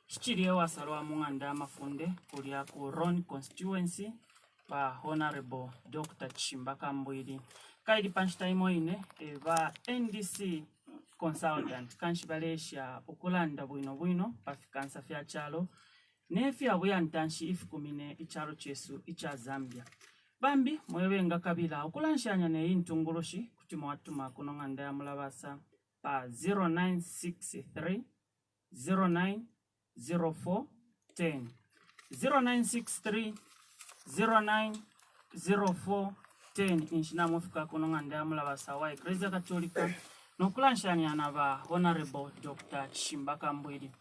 chichiriye wasalwa munganda mafunde kulya ku Ron constituency pa Honorable Dr. Chimbaka Mbwiri kaidi punch time ine eva NDC consultant kanchibalesha okulanda bwino pafikansa fya chalo nefi abuya ntanshi ifikumine ichalo chesu icha Zambia bambi mwebenga kabila okulanshanya ne intungulushi kuti mwatuma kuno nganda ya mulabasa pa 0963 0904 10 0963 0904 10 inshina mufika kuno nganda ya mulabasa wa Ecclesia Katolika nokulanshanya na ba Honorable Dr. Chimbaka Mbwiri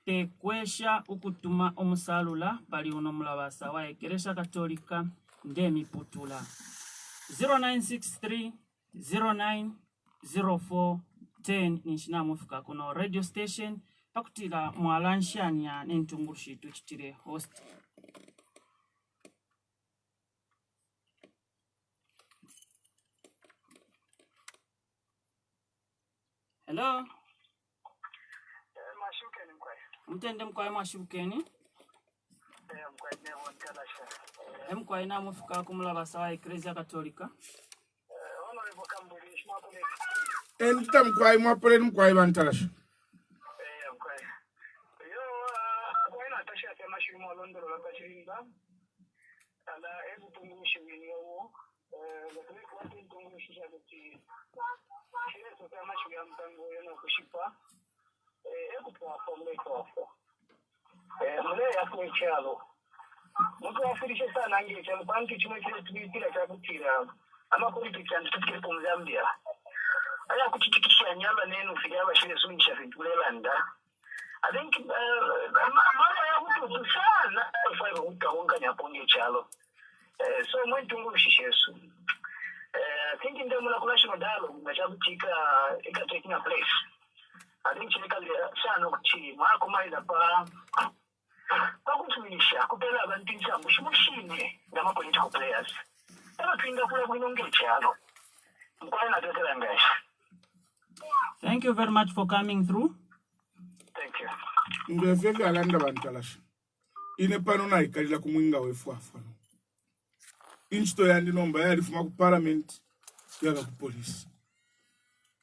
tekwesha ukutuma omusalula bali uno mulabasa wa Ecclesia Katolika ndemi putula 0963 0904 10 nishina mufika kuno radio station pakutila mwalanshanya n'entungulushi tuchitire host. Hello. Mtende mkwae mwashibukeni. Mkwae na mufika kumulabasa wa Ecclesia Katolika. Enta mkwae mwapole mkwae bantalasha. Mule yako ichalo mtu afirishe sana nje chalo banki chuma kile tubitira cha kutira ama politics and tukile ku Zambia aya kuchitikisha nyamba nenu fijaba shile sunisha fitulelanda I think mama ya mtu sana ifai utaonga nyaponge chalo so mwentungu shishesu I think in the national dialogue machabutika ika taking a place. I think chikali sana kuti mwako maida pa pakutumisha kupela abantu insambu shimushine ngama political players twinga kula kwinonge chalo mkwana tetela ngasha. Thank you very much for coming through. Thank you. Ndefeka alanda bantalasha ine pano na ikalila kumwinga wefuafa insto yandi nomba yalifuma ku parliament yaga ku police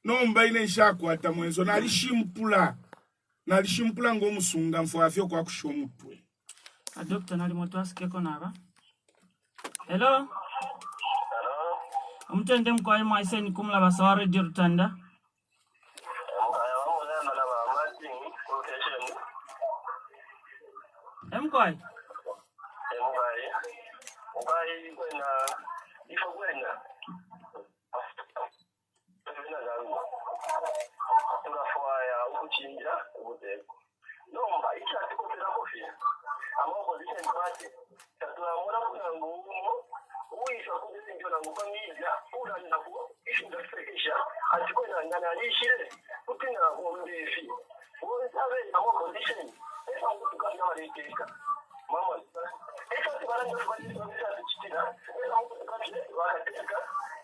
nomba ine nshakwata mwenzo nalishimpula ngomusunga mfo afyo kwa kushomutwe a doctor nali motwaske konaba. Hello. Umtende mkwae mwaiseni kumulabasa wa Radio Rutanda. Mkwae kwena ifo kwena tunafanya ukuchinja ubuteko nomba ichati kopera kofia ama opposition party tatuamura kunango umo uisha kuzinjo nango kwamija uranda ku ishinda frekisha atikwena ngana alishire kutina ombefi wozabe ama opposition esa kutukana warekeka mama esa tibaranga kwalisa tichitira esa kutukana warekeka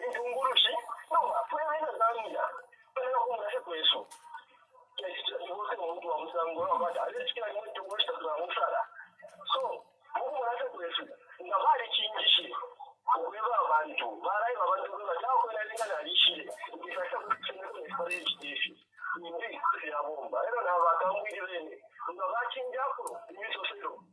intungurushi nomba fwena Zambia pena kumrashe kweso wote mungu wa msango wabata alisikia ni mtu mwisho tunamusala so mungu mrashe kweso ngabali chinjishi kubeba abantu barai abantu batako kwena linga nalishire ngifasha kutsene kwenye storage dishi ndi ya bomba era na bakangwiri bene ngabachinjako imiso sero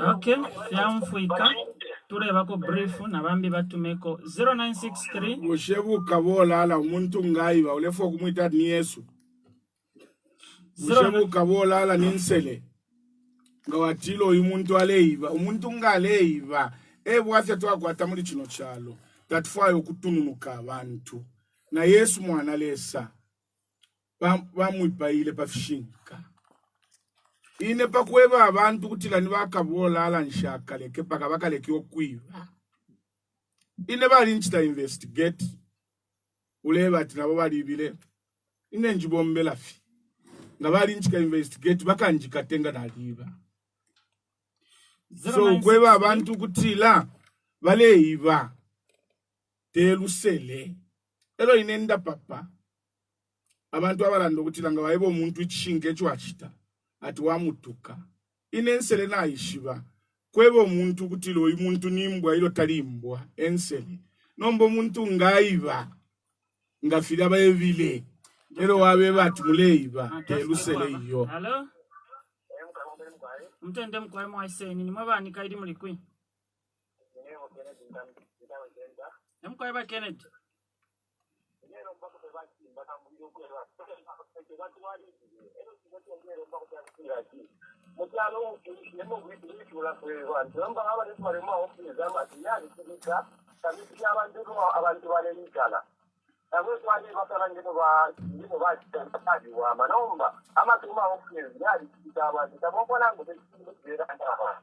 Okay, yamfuika tulebako brief nabambi batumeko 0963 ushebuka bolala umuntu ngayiba ulefa okumwita ni Yesu ushebuka bolala ninsele ngawatilo umuntu aleiba umuntu ngaleiba ebwase twakwata muri kino kyalo tatfayo kutununuka abantu na Yesu mwana lesa bamwipaile pafishinka ine pakweba abantu kutila nibakabolala nshakaleke paka bakaleke okwiba ine bali nchita investigate uleba ati nabo balibile ine njibombela fi nga bali nchika investigate bakanjikatenga naliba so kweba abantu kutila baleiba telusele elo inenda papa abantu abalando kutila nga bayibo omuntu ikishinge chwachita ati wamutuka inensele na ishiba kwebo omuntu kutilo omuntu nimbwa ilo talimbwa ensele nombo omuntu ngaiba ngafira bayevile ero wabe bati muleiba telusele iyo. Hello mtende mkwai mwaiseni ni mwabani kaidi mulikwi mkwai ba Kennedy Mutano nemo kwitula kwewa ndamba abantu barimo ofisa matiyali kika kabiti abantu balenjala abo twali batarange ndimo batandi wa manomba amatuma ofisa yali kika abantu tabona ngo bekira ndaba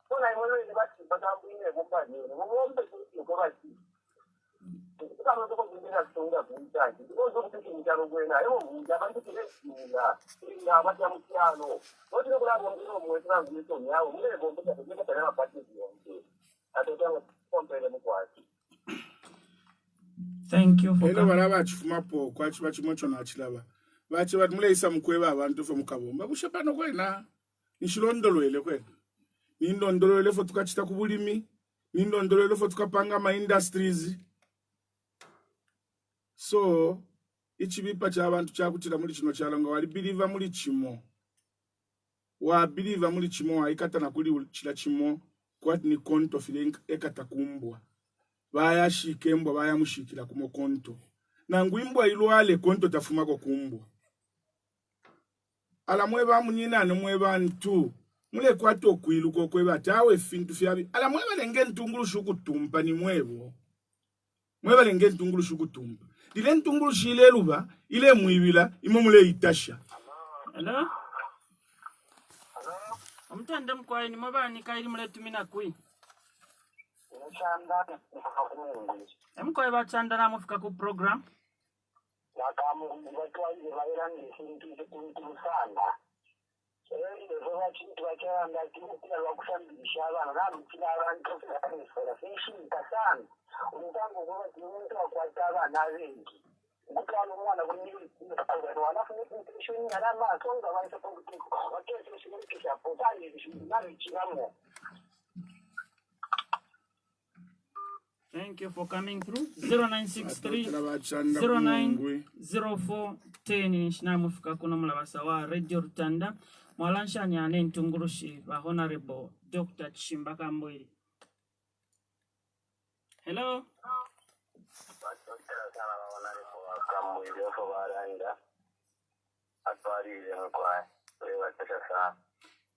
bona imwe ni bati batambine bomba ni bombe ko bati kama ndiko ndinga songa kuntaji ndiko ndikuti njalo kwena yo abantu kilesina ina bacha mutiano wote kula ngombe mwetana ngito nyawo mwe bombe ndiko tena pati yonke atotanga kompele mkwati. Thank you for elo baraba chifuma po kwachi bachimocho na chilaba bachi batmuleisa mkweba abantu fe mukabomba kushepano kwena nishilondolwele kwena nindondolwele fo tukachita kubulimi nindondolwele fo tukapanga ma industries. So ichibipa cha abantu chakutira muri kino cyalo ngo wali believe muri chimo wa believe muri chimo aikata na kuli chila chimo kwati ni konto file ekatakumbwa baya shikembwa baya mushikira kumo konto na ngwimbwa ilwale konto tafuma ko kumbwa ala mweba munyina no mweba ntu mule kwato kwiluko kweba tawe fintu fyabi ala mweba lenge ntungulu shukutumpa ni mwebo mweba lenge ntungulu shukutumpa dile ntungulu shile luba ile mwibila imomule itasha. Hello omtende mkwai ni mwabani kaidi muletumina kui Chanda mkwai bachanda na mufika ku program nakamu batwaye bayirani ikintu cy'kuntusana ndio watu wachanga kila wakusambisha abana namukira abantu bakora fishinga sana umutango kuba kimuntu akwata abana bengi ukana umwana kuniri abantu wanafunye kushuni alama songa baita kunguko wakati ushirikisha potani bishindana kiramo. Thank you for coming through. 0963 090410 nishina mufika kuno mulabasa wa Radio Rutanda mwalansha nyane ntungurushi ba Honorable Dr. Chimbaka Mbwiri. Hello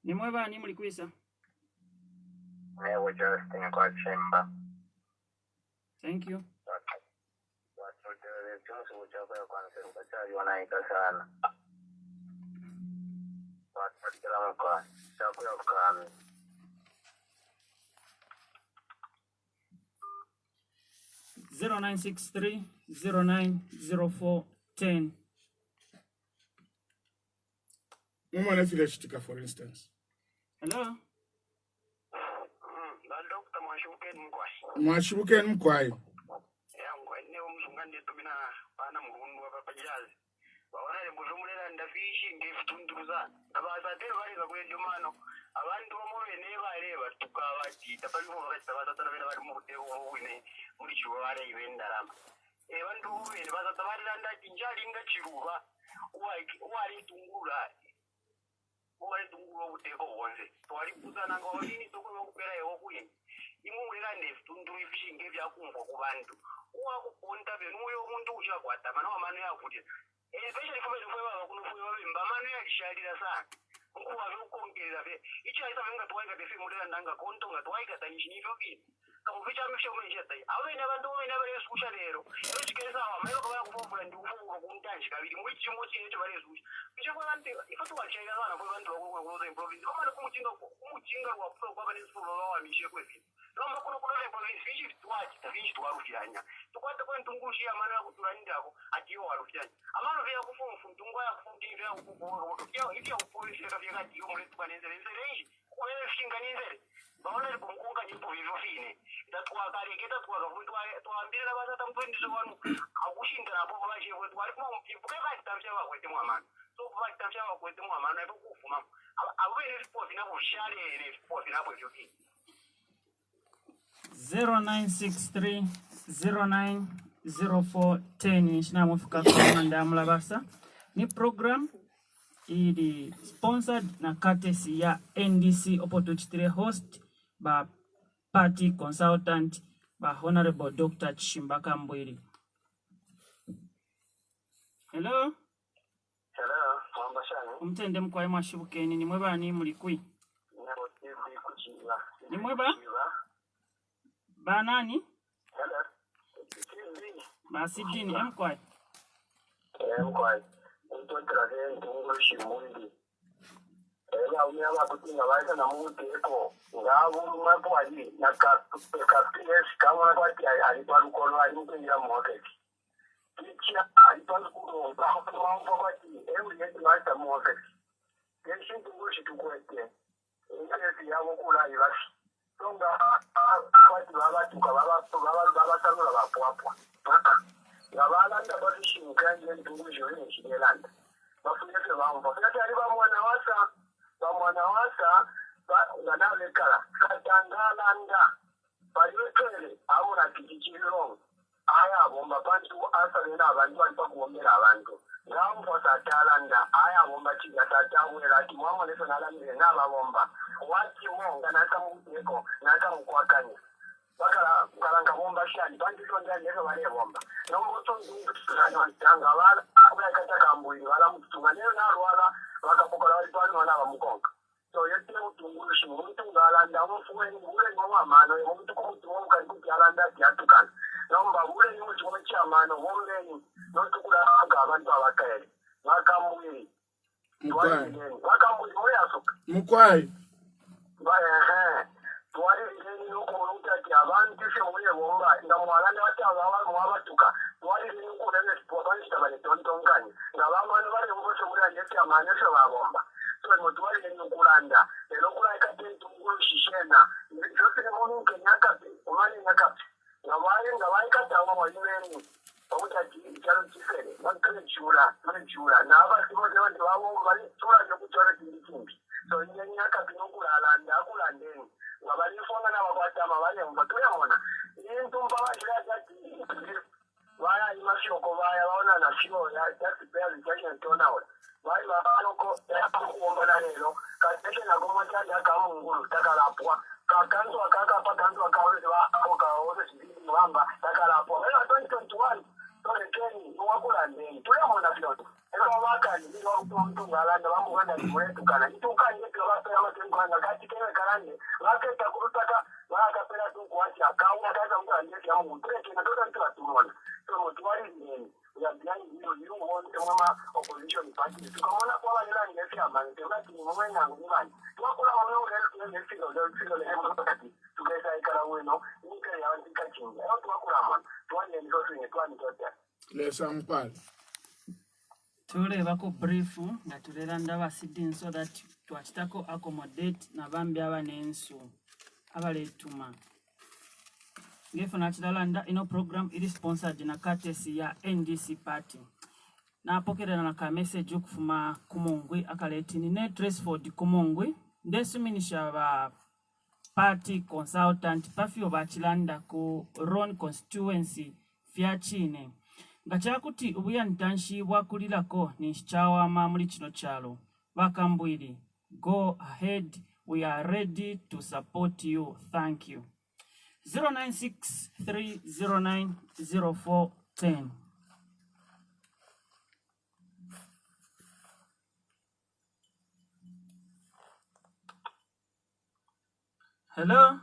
ni mweba ni mulikuisa Never just in kwa chimba. Thank you. (0963 090410) Umwana filashitika for instance. Hello. Dr. Mwashibuken mkwai. Ne umzungande tumina bana murundu abapajazi. Baona le muzumulera ndafishi ngefitunduza. Abazate bali bakwejumano. Abantu bamwe ne baleba tukabati tapaliho bakasaba tatana bali mu kutego ubune muri chuwale ibendarama. Abantu bene bazatabali nda kinjali ngachiruba. Wali tungula ubuteko wonse. Twali kuzana ngo lini sokwe okupera yokuye. Imulira nefitundu ifishinge byakumva kubantu. Uwakuponta benuyo umuntu ushakwata mana wamano yakuti. Especially for the baba kunofuyo bemba mano yakishalira sana. Ukuwa ukongerera be. Ichi aisa venga twaika befe mulira ndanga kontonga twaika tanishinizo kini. Kamuficha misho mwenjeta. Awe n'abantu bene abareskusha rero. Yoshikeza amayo kabaya kuvuvula ndi ufunga kuntanshi kabiri muri chimochi echo bareskusha. Bicho kwa bantu ifatu wachega sana kwa bantu bakuwa improvince. Kama kumuchinga wa pro kwa bane sifuro wa mishe kwefi. Noma kuno kuna province fishi twarufyanya. Tukwata kwa ntungushi ya mana kuturani yako atiyo warufyanya. Amano vya kufunga mtungo ya kufunga kufunga ivya upolisi kafika atiyo muri tukanenzere nzere. Kwa shinga nenzere. Baona likumkunga nyipo vivyo fine. Itatwakareketa twambire nabasa tamtwendizo wanu akushinda napo baje wetu wali kuma mpibuke batamsha bakwete mwamana. So batamsha bakwete mwamana ipo kufuma. Abwe nisipo vina kushale nisipo vina bwevyo fine. 0963 090410 nishina mufika kwa ndamula basa. Ni program ili sponsored na courtesy ya NDC Opotuchitire host ba party consultant ba Honorable Dr. Chimbaka Mbwiri. Hello. Hello, mwambashani. Umtende mkwai mwashibukeni ni mweba ni mulikui. Ni mweba? Ba nani? Hello. Ba Sidini mkwai. Mkwai. Ntotraze ntungushi mundi. Ela unyama kutinga baita na muteko. Ngabu mapo ali na kapes kama kwati alipala kono alimukingira market. Kicha alipala kuno bapo kwati every year baita market. Keshi tungushi tukwete. Ile yabo kula ibasi. Tonga kwati baba tukababa salula bapwapwa. Ngabala ndabasishi nganje ntungushi yone nshilelanda. Bafuneke bamwe bafuneke ali bamwana wasa nganalekala katangalanda bayekele amuna kikichiro aya bomba bantu asalena abantu alipakuombera abantu ngawo satalanda aya bomba chigatawela ati mwamo leso nalamire nababomba wati monga nakamuteko nakamukwakanya bakala kalanga bomba shali bantu tonda lero bale bomba nomboto ndungana tanga wala akata kambuli wala mutunga lero nalwala bakapokola wali pano na bamukonka so yete utungushi muntu ngalanda mufuwe ngule ngoma mano muntu kumutunga kandi alanda yatukana nomba ule ni mutu w'cyamano womeni no tukula abantu abakere bakambuli muri asuka Mukwai. Baya twari ni no kuruta ki abantu se muri bomba ndamwalana bataba mwabatuka twari ni ko nene twabanje tabale tontonganye ngabamano bari ngosho muri anje cyamano se babomba so mo twari ni kulanda ero kula ikatentu ngishishena ndose ni muntu kenyaka umani nyaka ngabaye katawa mwanyweni obutaki cyaro kifere bakane chura nabasi bose bandi babo bari chura yo kuchora kindi so nyaka pinokulanda akulandeni ngabalifonga nabakwata amabale mbatuyabona into mbabashira jati waya imashoko baya baona na sio ya just barely just tonaona bali babaloko yakuombana lero kateke na goma cyane akamungulu takalapwa kakanzo akaka pakanzo akawe akaoze sibindi mwamba takalapwa lero 2021 tole keni wakulandeni tuyamona vyote ero wakani ndio umuntu ngalanda bamuganda muretukana itukanye twabasa amatemkwanga kati kewe kalande waketa kurutaka wakapera tu kuacha kauna kaza mtu aliyeti amu tureke na tota mtu atumona so mtuwali nini ya biani hiyo wote mama opposition party tukamona kwa wale ngesi amani tunati mwenga ngumani twakula mwe ule silo le tugeza ikala weno nika ya ndika chinga yo twakula mwana twanye ndio twini twani tota Lesa mpali. tulebako brief nga tulera ndaba sidin so that twakitako accommodate nabambi abanensu abaletuma ngefuna kirala nda ino program iri sponsored na courtesy ya NDC party napokerera na ka message okufuma kumongwe akaletini ne Tresford kumongwe ndesuminisha ba party consultant pafio bachilanda ku Ron constituency fyachine ngachakuti ubuyantanshibwa kulirako nishichawama muri kino cyalo bakambwiri go ahead, we are ready to support you, thank you. 0963090410. Hello.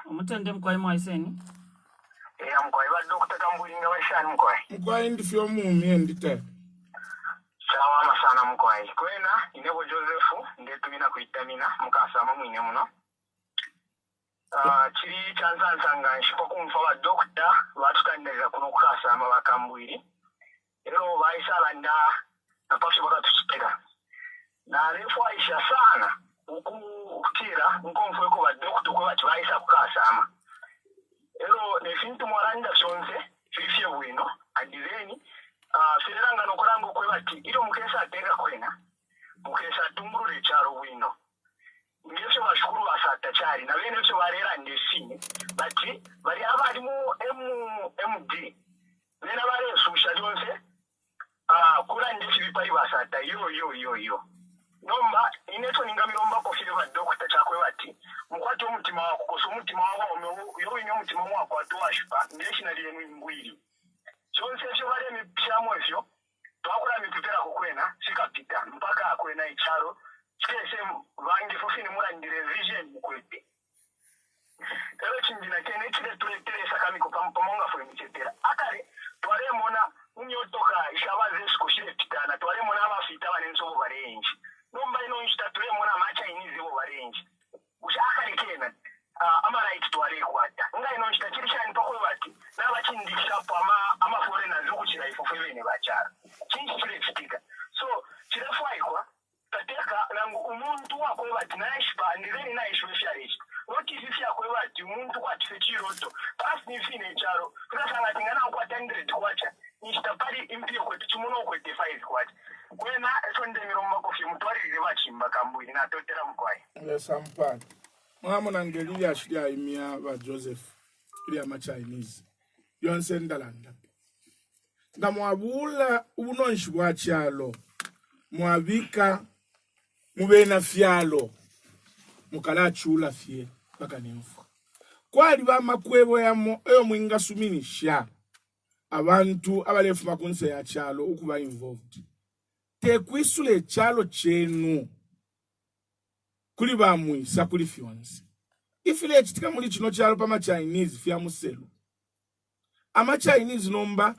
Umutende mkwai mwaiseni? Mkwai wa Dr. Kambulinga wa shani mkwai. Mkwai ndifyo mumi ndite. Salama sana mkwai. Kwena inebo Joseph ndetumina kuitamina mukasama mwine muno. Chiri chanza nsanga nshipa kumfa wa Dr. Watutandeza kuno kukasama wa Kambwili. Ero vaisala nda napashi baka tuchitega. Na refu aisha sana ukutira nkomfweko wa Dr. kwa watu vaisa kukasama. Ero nefintu mwaranda shonse fifye wino adizeni firanga nokurango kwebati iro mukesa atega kwena mukesa tumurure charo wino ngefyo bashukuru basata chari na bene byo barera ndesine bati bari abari mu MD bene bare susha jonse kula ndefyo bipari basata yo nomba ineto ningamiromba ko fire ba Dr. chakwe bati mukwato umutima wako koso umutima wako yo inyo umutima wako atwashpa ndeshi na liye ngwiri chonse cyo bare mipyamo efyo twakura mipitera kukwena sikapita mpaka akwena icharo chikese vangi fofini murandire vision mukwete ero chindina kene chile tuleteresa kamiko pamonga fo michetera akare tware mona unyotoka ishabaze sikoshire pitana tware mona abafita banenzo barenji nomba ino instatule mona macha inize bo barenji ushakare kena amaraiti tware kwata nga ino instakirishani pakwe bati nabachindikira ama foreigners ukuchira ifo febene bachara chinji chile chitika so chirefaikwa tateka nangu umuntu wakwe bati naishpa ndizeni naishwe fyarishi noti fifi yakwe bati umuntu kwati fechiroto pasi nifine charo tukasanga tingana kwata 100 kwacha nishitapari impio kwetu chimuno kwete 5 kwacha kwena esonde miromba kofi mutwarire bachimba Kambwili na totera mkwai lesampani mwamuna ngelili ashili aimia ba Joseph ili ama Chinese yonse ndalanda nga mwabula ubunonshi bwa cyalo mwabika mubena fyalo mukalachula fye paka nemfu kwali ba makwebo yamo eyo mwinga suminisha abantu abalefu makunse ya cyalo ukuba involved tekwisule cyalo chenu kuli bamwisa kuli fyonse ifile chitika muli chino cyalo pa ma Chinese fya muselu ama Chinese nomba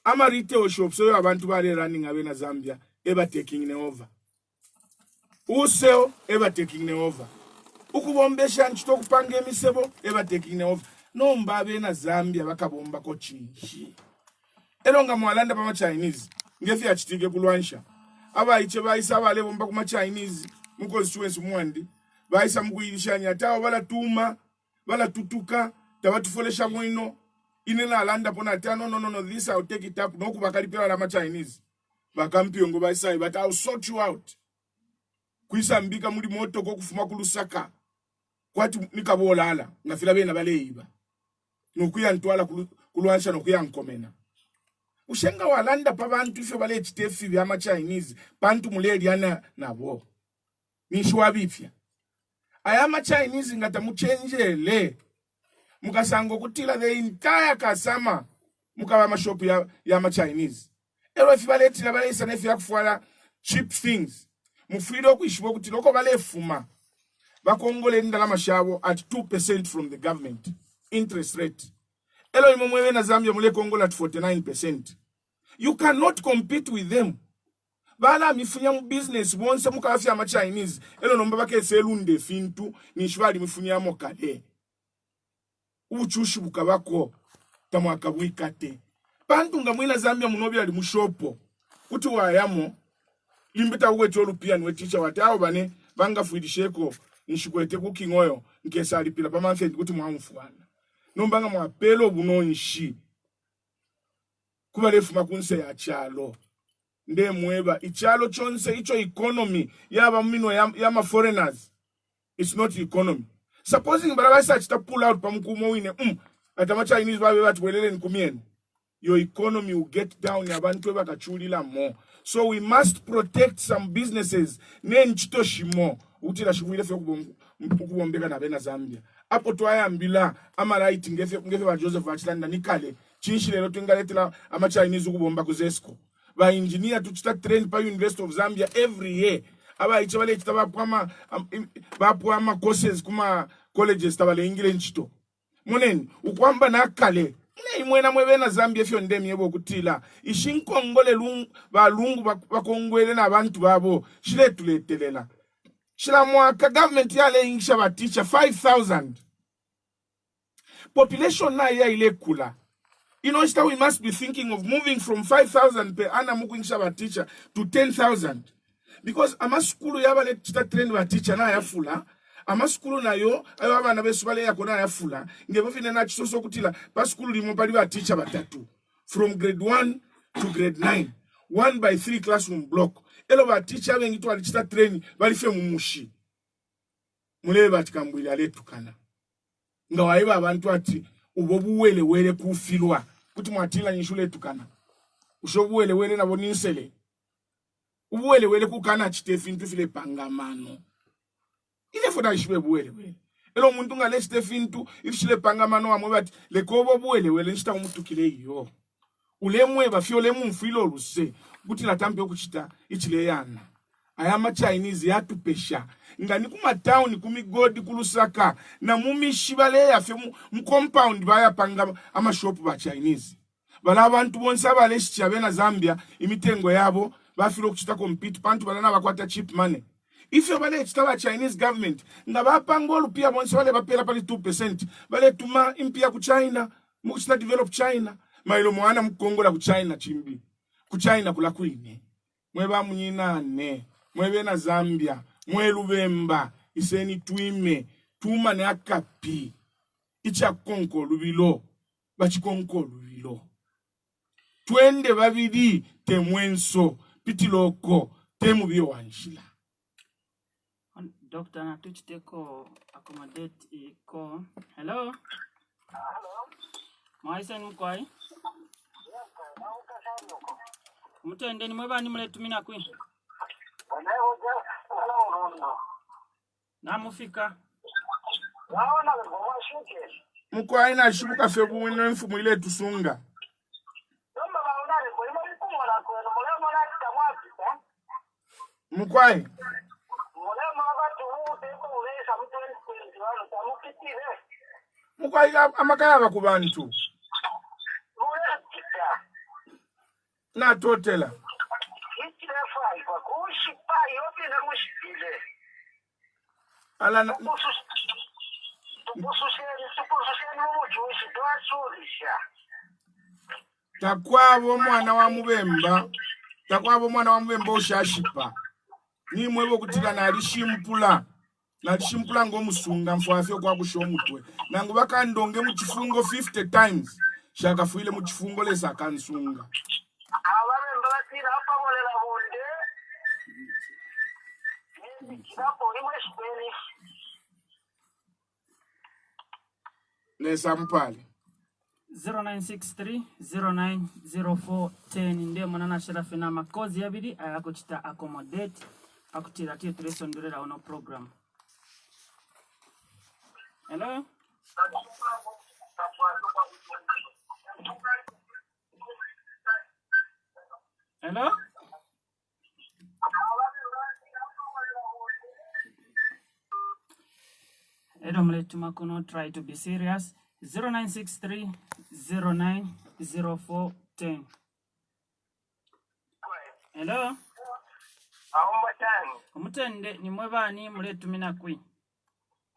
ama retail shops so abantu bale running abena Zambia eba taking ne over useo eba taking ne over ukubombesha nchito kupanga emisebo eba taking ne over nomba abena Zambia bakabomba ko chinchi elonga mwalanda pa ma Chinese ngefi achitike kulwansha abayiche bayisa abale bomba ku ma Chinese mu constituency mwandi bayisa mukuyirishanya tawo balatuma balatutuka tabatufolesha mwino inena alanda pona tano no this I'll take it up no kubakalipira la ma Chinese bakampiyo ngo bayisa but I'll sort you out kuisa mbika muri moto ko kufuma ku Lusaka kwati nikabolala ngafira bena baleiba nokuya ntwala kulwansha nokuya nkomena ushenga walanda pa bantu ifyo bale chitefi bya ma Chinese bantu muleliana nabo nishwa bipya aya ma Chinese ngata muchenjele mukasango kutila the entire kasama mukaba mashop ya ma Chinese ero ifibalethi labalesa nefi yakufwala cheap things mufrido kuishibo kuti loko balefuma bakongole ndala mashabo at 2% from the government interest rate elo imomwe na Zambia mule Kongola at 49%. You cannot compete with them. Bala mifunya mu business bonse mukafya ma Chinese elo nomba bakeselunde fintu nishwali mifunya mo kade ubuchushi bukabako tamwaka bwikate bantu nga mwina Zambia munobya ali mushopo kuti wayamo limbita uwe cholupiya niwe teacher watao bane banga fuidisheko nishikwete kukingoyo nkesa alipila pamanfendi kuti mwamufuana nombanga mwapelo bunonshi kuba lefu makunse ya chalo nde mweba ichalo chonse icho economy yaba mino ya ma foreigners. It's not economy. Supposing barabasa chita pull out pamukumo wine atama Chinese babe batwelele nkumyeni, your economy will get down yabantu bakachulila more. So we must protect some businesses nenchito shimo utila shibwile fe kubombeka na bena Zambia apo twayambila ama right ngefe ba Joseph Bachilanda nikale chinshilelo twingaletela ama Chinese ukubomba ku ZESCO ba engineer tuchita train pa University of Zambia every year aba ichibale chitaba bapwa courses kuma colleges tabale ingile nchito moneni ukwamba nakale imwena mwebena Zambia fyo ndemi yebo kutila ishinkongole balungu bakongwele na abantu babo shiletuletelela shila mwaka government yale ingisha ba teacher 5,000 population na ya ile kula. You know, we must be thinking of moving from 5,000 per annum ingisha ba teacher to 10,000 because ama school yaba le train ba teacher na ya fula ama school nayo ayo abana besu bale yakona ya fula ngebo fine na chisoso kutila pa school limo pali ba teacher batatu from grade 1 to grade 9 1 by 3 classroom block elo ba teacher bengi to alichita train bali fe mumushi mulebe batikambwira letukana nga waiba abantu ati ubobuwele wele kufilwa kuti mwatila nyishule tukana ushobuwele wele na boninsele ubuwele wele kukana chitefintu file pangamano ile foda ishwe buwele wele elo muntu nga le chitefintu ifile pangamano amwe bati lekobo buwele wele nchita umutukile iyo ulemwe bafyo lemu mfilo luse kuti latampe okuchita ichile yana ayama Chinese yatupesha ngani kuma town kumigodi kulusaka na mumishibale yafe mu compound baya panga ama shop ba Chinese bala abantu bonsa bale shichabena Zambia imitengo yabo bafilo kuchita compete pantu balana bakwata cheap money ifyo bale chitaba Chinese government ngabapanga olupia bonsa bale bapela pali 2% bale tuma impia ku China mu kuchita develop China mailo mwana mkongola ku China chimbi ku China kula kuine mweba munyinane mwebe na Zambia mwelubemba iseni twime tuma ne akapi icha konko lubilo bachikonko lubilo twende babidi temwenso pitiloko temubio wanjila. Doctor na tuchiteko accommodate iko. Hello. Mwaisen mkwai. Mutende ni mweba ni mletumina kwi. Na mufika. Mkwai na shibuka febu mwene mfumu ile tusunga. Mkwai. Mkwai amakaya bakubantu. Na totela. Ala na takwabo mwana wa mubemba oshashipa ni mwebo kutila na alishimpula ngomusunga mfafyo kwa kushomutwe nangu bakandonge mu chifungo 50 times shaka fuile mu chifungo lesa kansunga ababemba batira apa bolela bonde ni kitapo imwe Spanish lesa mpale 0963090410 ndio mwanana Sharafi na makozi yabidi ayakochita accommodate akutira tie turesondorera ono program. Hello. Hello. Edomletumakuno, try to be serious. 0963090410. Hello. Omutende ni mwebani mletumina kwi.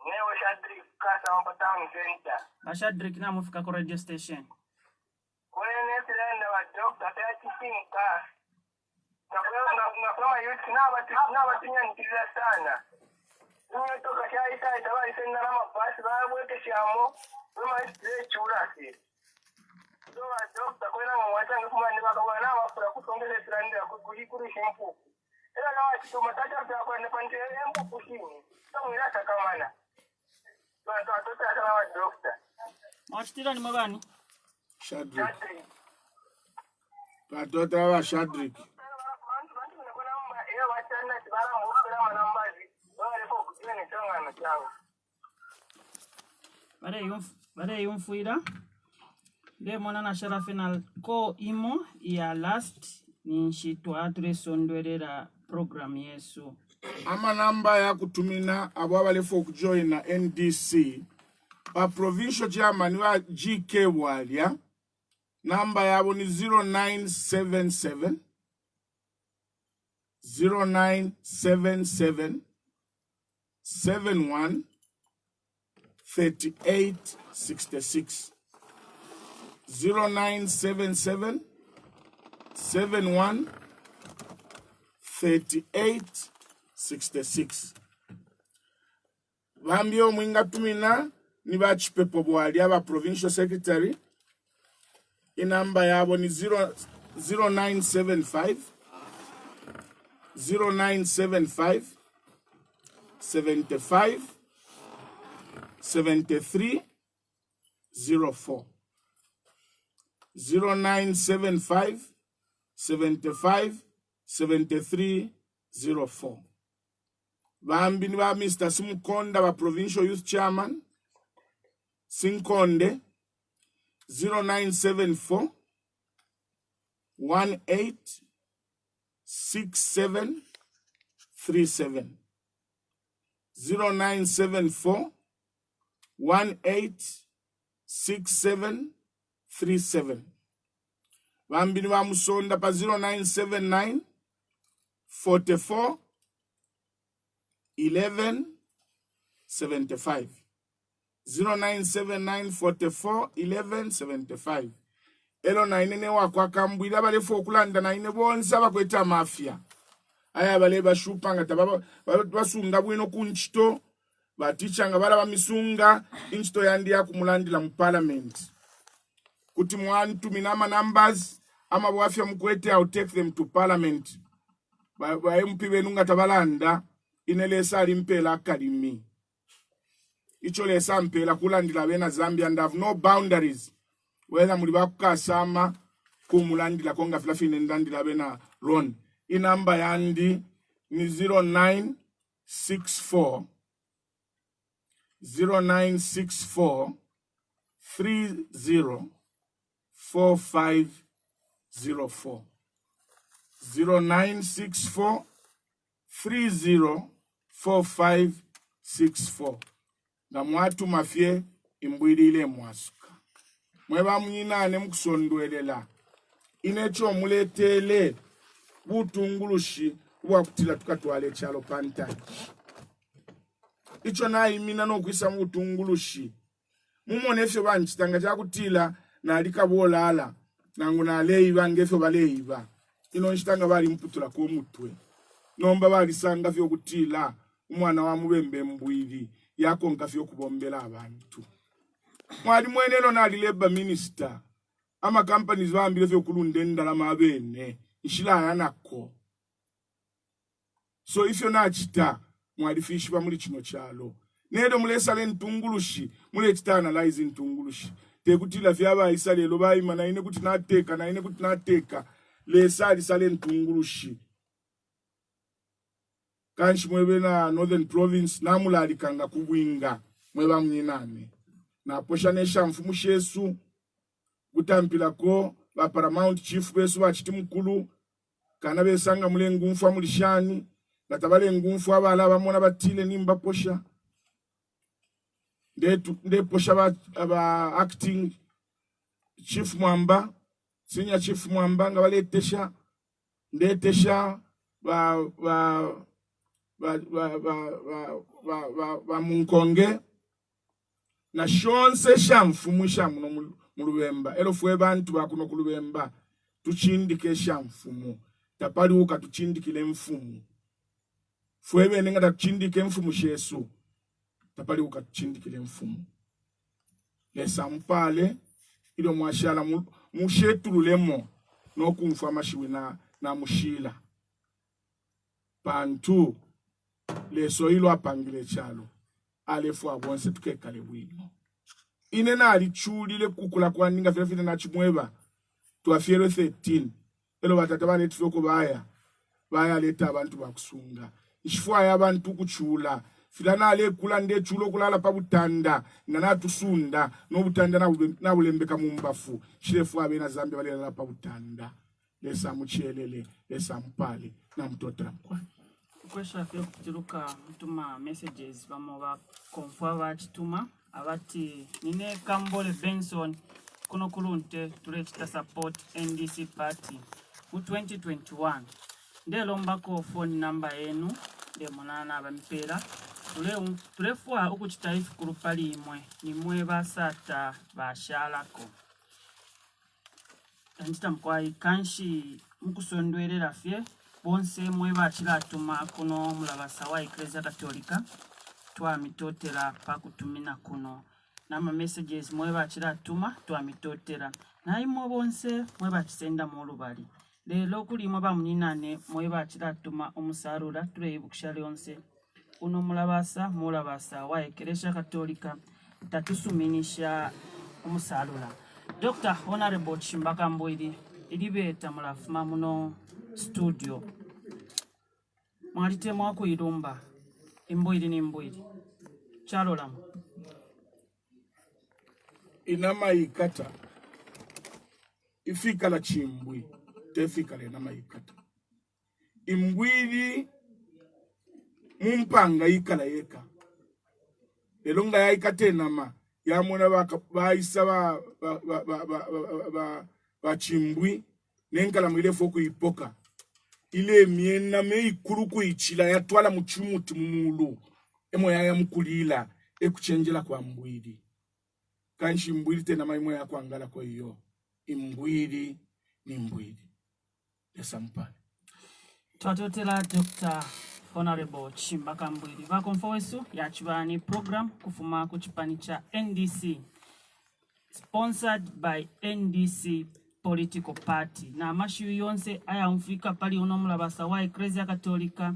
Newe Shadrick kasa Mbatang Center. Bashadrick na mufika ko radio station. Kwene silenda wa doctor atachisimka. Na kama yuti na batinya nikira sana. Niyo toka shaita itawa isenda na mabasi babweke shamo. Wema isire churasi. So wa doctor kwena mwatanga kumani bakabana bafura kusongeza tirandira kugikuru shimpu. Era na watu matacha kwa kwenda pande embu kushini. So mwirata kamana. Bantu atoto sana wa doctor. Mwatira ni mabani? Shadrick. Watoto wa Shadrick. Bare yumfuira le mwana na sharafina ko imo ya last ni nshitwa turesondwerera program yesu ama namba ya kutumina abo abalefo kujoin na NDC pa provincial chairman wa GK Walya namba yabo ni 0977 71 3866 0977 71 3866 Vambio mwinga tumina ni bachipepo bwali aba provincial secretary inamba yabo ni 0975 0975 75 73 04 0975 75 73 04 Bambi ni ba Mr. Simukonda ba provincial youth chairman Sinkonde 0974 18 6737 0974 18 6737 Bambi ni ba Musonda pa 0979 44 11 75 0979 44 11 75 Elo na inene wakwa kambwira balefo okulanda na ine bonsa bakweta mafia aya bale bashupanga tababa basunga bwino kunchito batichanga bala bamisunga inchito yandi yakumulandila mu parliament kuti mwantu minama numbers ama bwafya mukwete I'll take them to parliament ba MP benunga tabalanda inelesa alimpela akadimi icho lesa mpela kulandila bena Zambia and have no boundaries whether muli bakukasama kumulandila konga filafine ndandila bena ron inamba yandi ni 0964 30 4504 0964 30 4564 na mwatu mafye imbwilile mwasuka mweba mnyinane mkusondwelela inecho muletele butungulushi bwakutila tukatwale chalo panta icho na imina no kwisa mutungulushi mumonefyo banchitanga chakutila na likabolala nangu na leiba ngefyo baleiba ino nchitanga bali mputula ko mutwe nomba bali sanga fyo kutila umwana wa mubembe mbwili yako nkafyo kubombela abantu mwali mwenelo na leba minister ama companies bambile fyo kulundenda la mabene ishila yanako so ifyo nachita mwali fishi ba muli chino chalo nedo mulesa le ntungulushi mule chita analyze ntungulushi tekutila vyaba isalelo bayima na ine kuti nateka lesa lisale ntungulushi kanchi mwebe na Northern Province namula alikanga kubwinga mweba mnyinane na poshanesha mfumu shesu kutampila ko ba Paramount Chief besu bachiti mukulu kana besanga mulengu mfu amulishani natabale ngumfu abala bamona batile nimba posha nde posha ba acting Chief Mwamba senior Chief Mwamba ngabaletesha ndetesha ba munkonge na shonse shamfumusha muno mu Lubemba elo fwe bantu bakuno ku Lubemba tuchindikesha mfumu tapaliuka tuchindikile mfumu fwe bene nga tuchindike mfumu Yesu tapaliuka tuchindikile mfumu lesa mpale ilo mwashala mushetululemo nokumfa amashiwi na mushila bantu leso ilo apangile chalo alefu abonse tukekale bwino inena alichulile kukula kwa ninga vile na chimweba tuafiero 13 elo batata bane tufoko baya leta abantu bakusunga ishifwa y'abantu kuchula filana ale kula nde chulo kulala pa butanda nana tusunda no butanda na bulembeka mu mbafu shirefu abe na zambe bale la pa butanda lesa muchelele lesa mpale na mtotera mkwani kwesha fyo kutiruka mtuma messages bamoba konfwa batuma abati nine Kambole Benson kuno kulunte tuleta support NDC party mu 2021 ndelombako phone number yenu de monana abampera tulefwa ukutaifu kulupali imwe nimwe basata bashalako anjita mkwai kanshi mukusondwerera fye bonse mwe bachiratuma kuno mulabasa wa Ecclesia Katolika twamitotera pakutumina kuno nama messages mwe bachiratuma twamitotera naimo bonse mwe bachisenda mu lubali lelo kuli mwe bamuninane mwe bachiratuma omusarura tureyibukushale onse uno mulabasa wa Ecclesia Katolika tatusuminisha omusarura Dr. Honorable Chimbaka Mbwiri ilibeta mulafuma muno studio mwalite mwako irumba Mbwiri ni Mbwiri chalola inama ikata ifika la chimbwi tefika le nama ikata Mbwiri mumpanga ikala yeka elonga ya ikate nama ya mwana baisa ba chimbwi nenkala mwile foko ipoka ile miena me ikuru kuichila yatwala muchumuti mumulu emo ya mukulila ekuchenjela kwa Mbwiri kanshi Mbwiri tena maimwe ya kwangala kwa hiyo Mbwiri ni Mbwiri lesa mpale twatotela Dr. Honorable Chimbaka Mbwiri vakonfowesu yachibani program kufuma kuchipani cha NDC sponsored by NDC political party na mashu yonse aya mfika pali uno mulabasa wa Ecclesia Katolika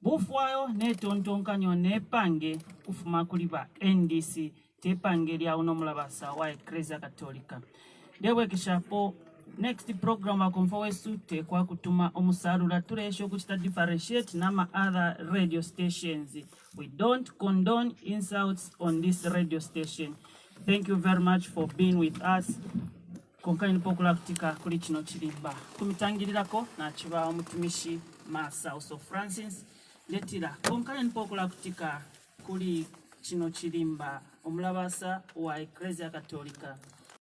bufwayo ne tontonkanyo ne pange kufuma kuliba NDC tepange lya uno mulabasa wa Ecclesia Katolika dewe kishapo next program akonfowesu tekwa kutuma omusarura turesho kuchita differentiate nama other radio stations. We don't condone insults on this radio station. Thank you very much for being with us. Konkani pokula kutika kuli chino chilimba kumitangilirako na chiba omutumishi Masa Uso Francis letira konkani pokula kutika kuli chino chilimba omulabasa wa Ecclesia Katolika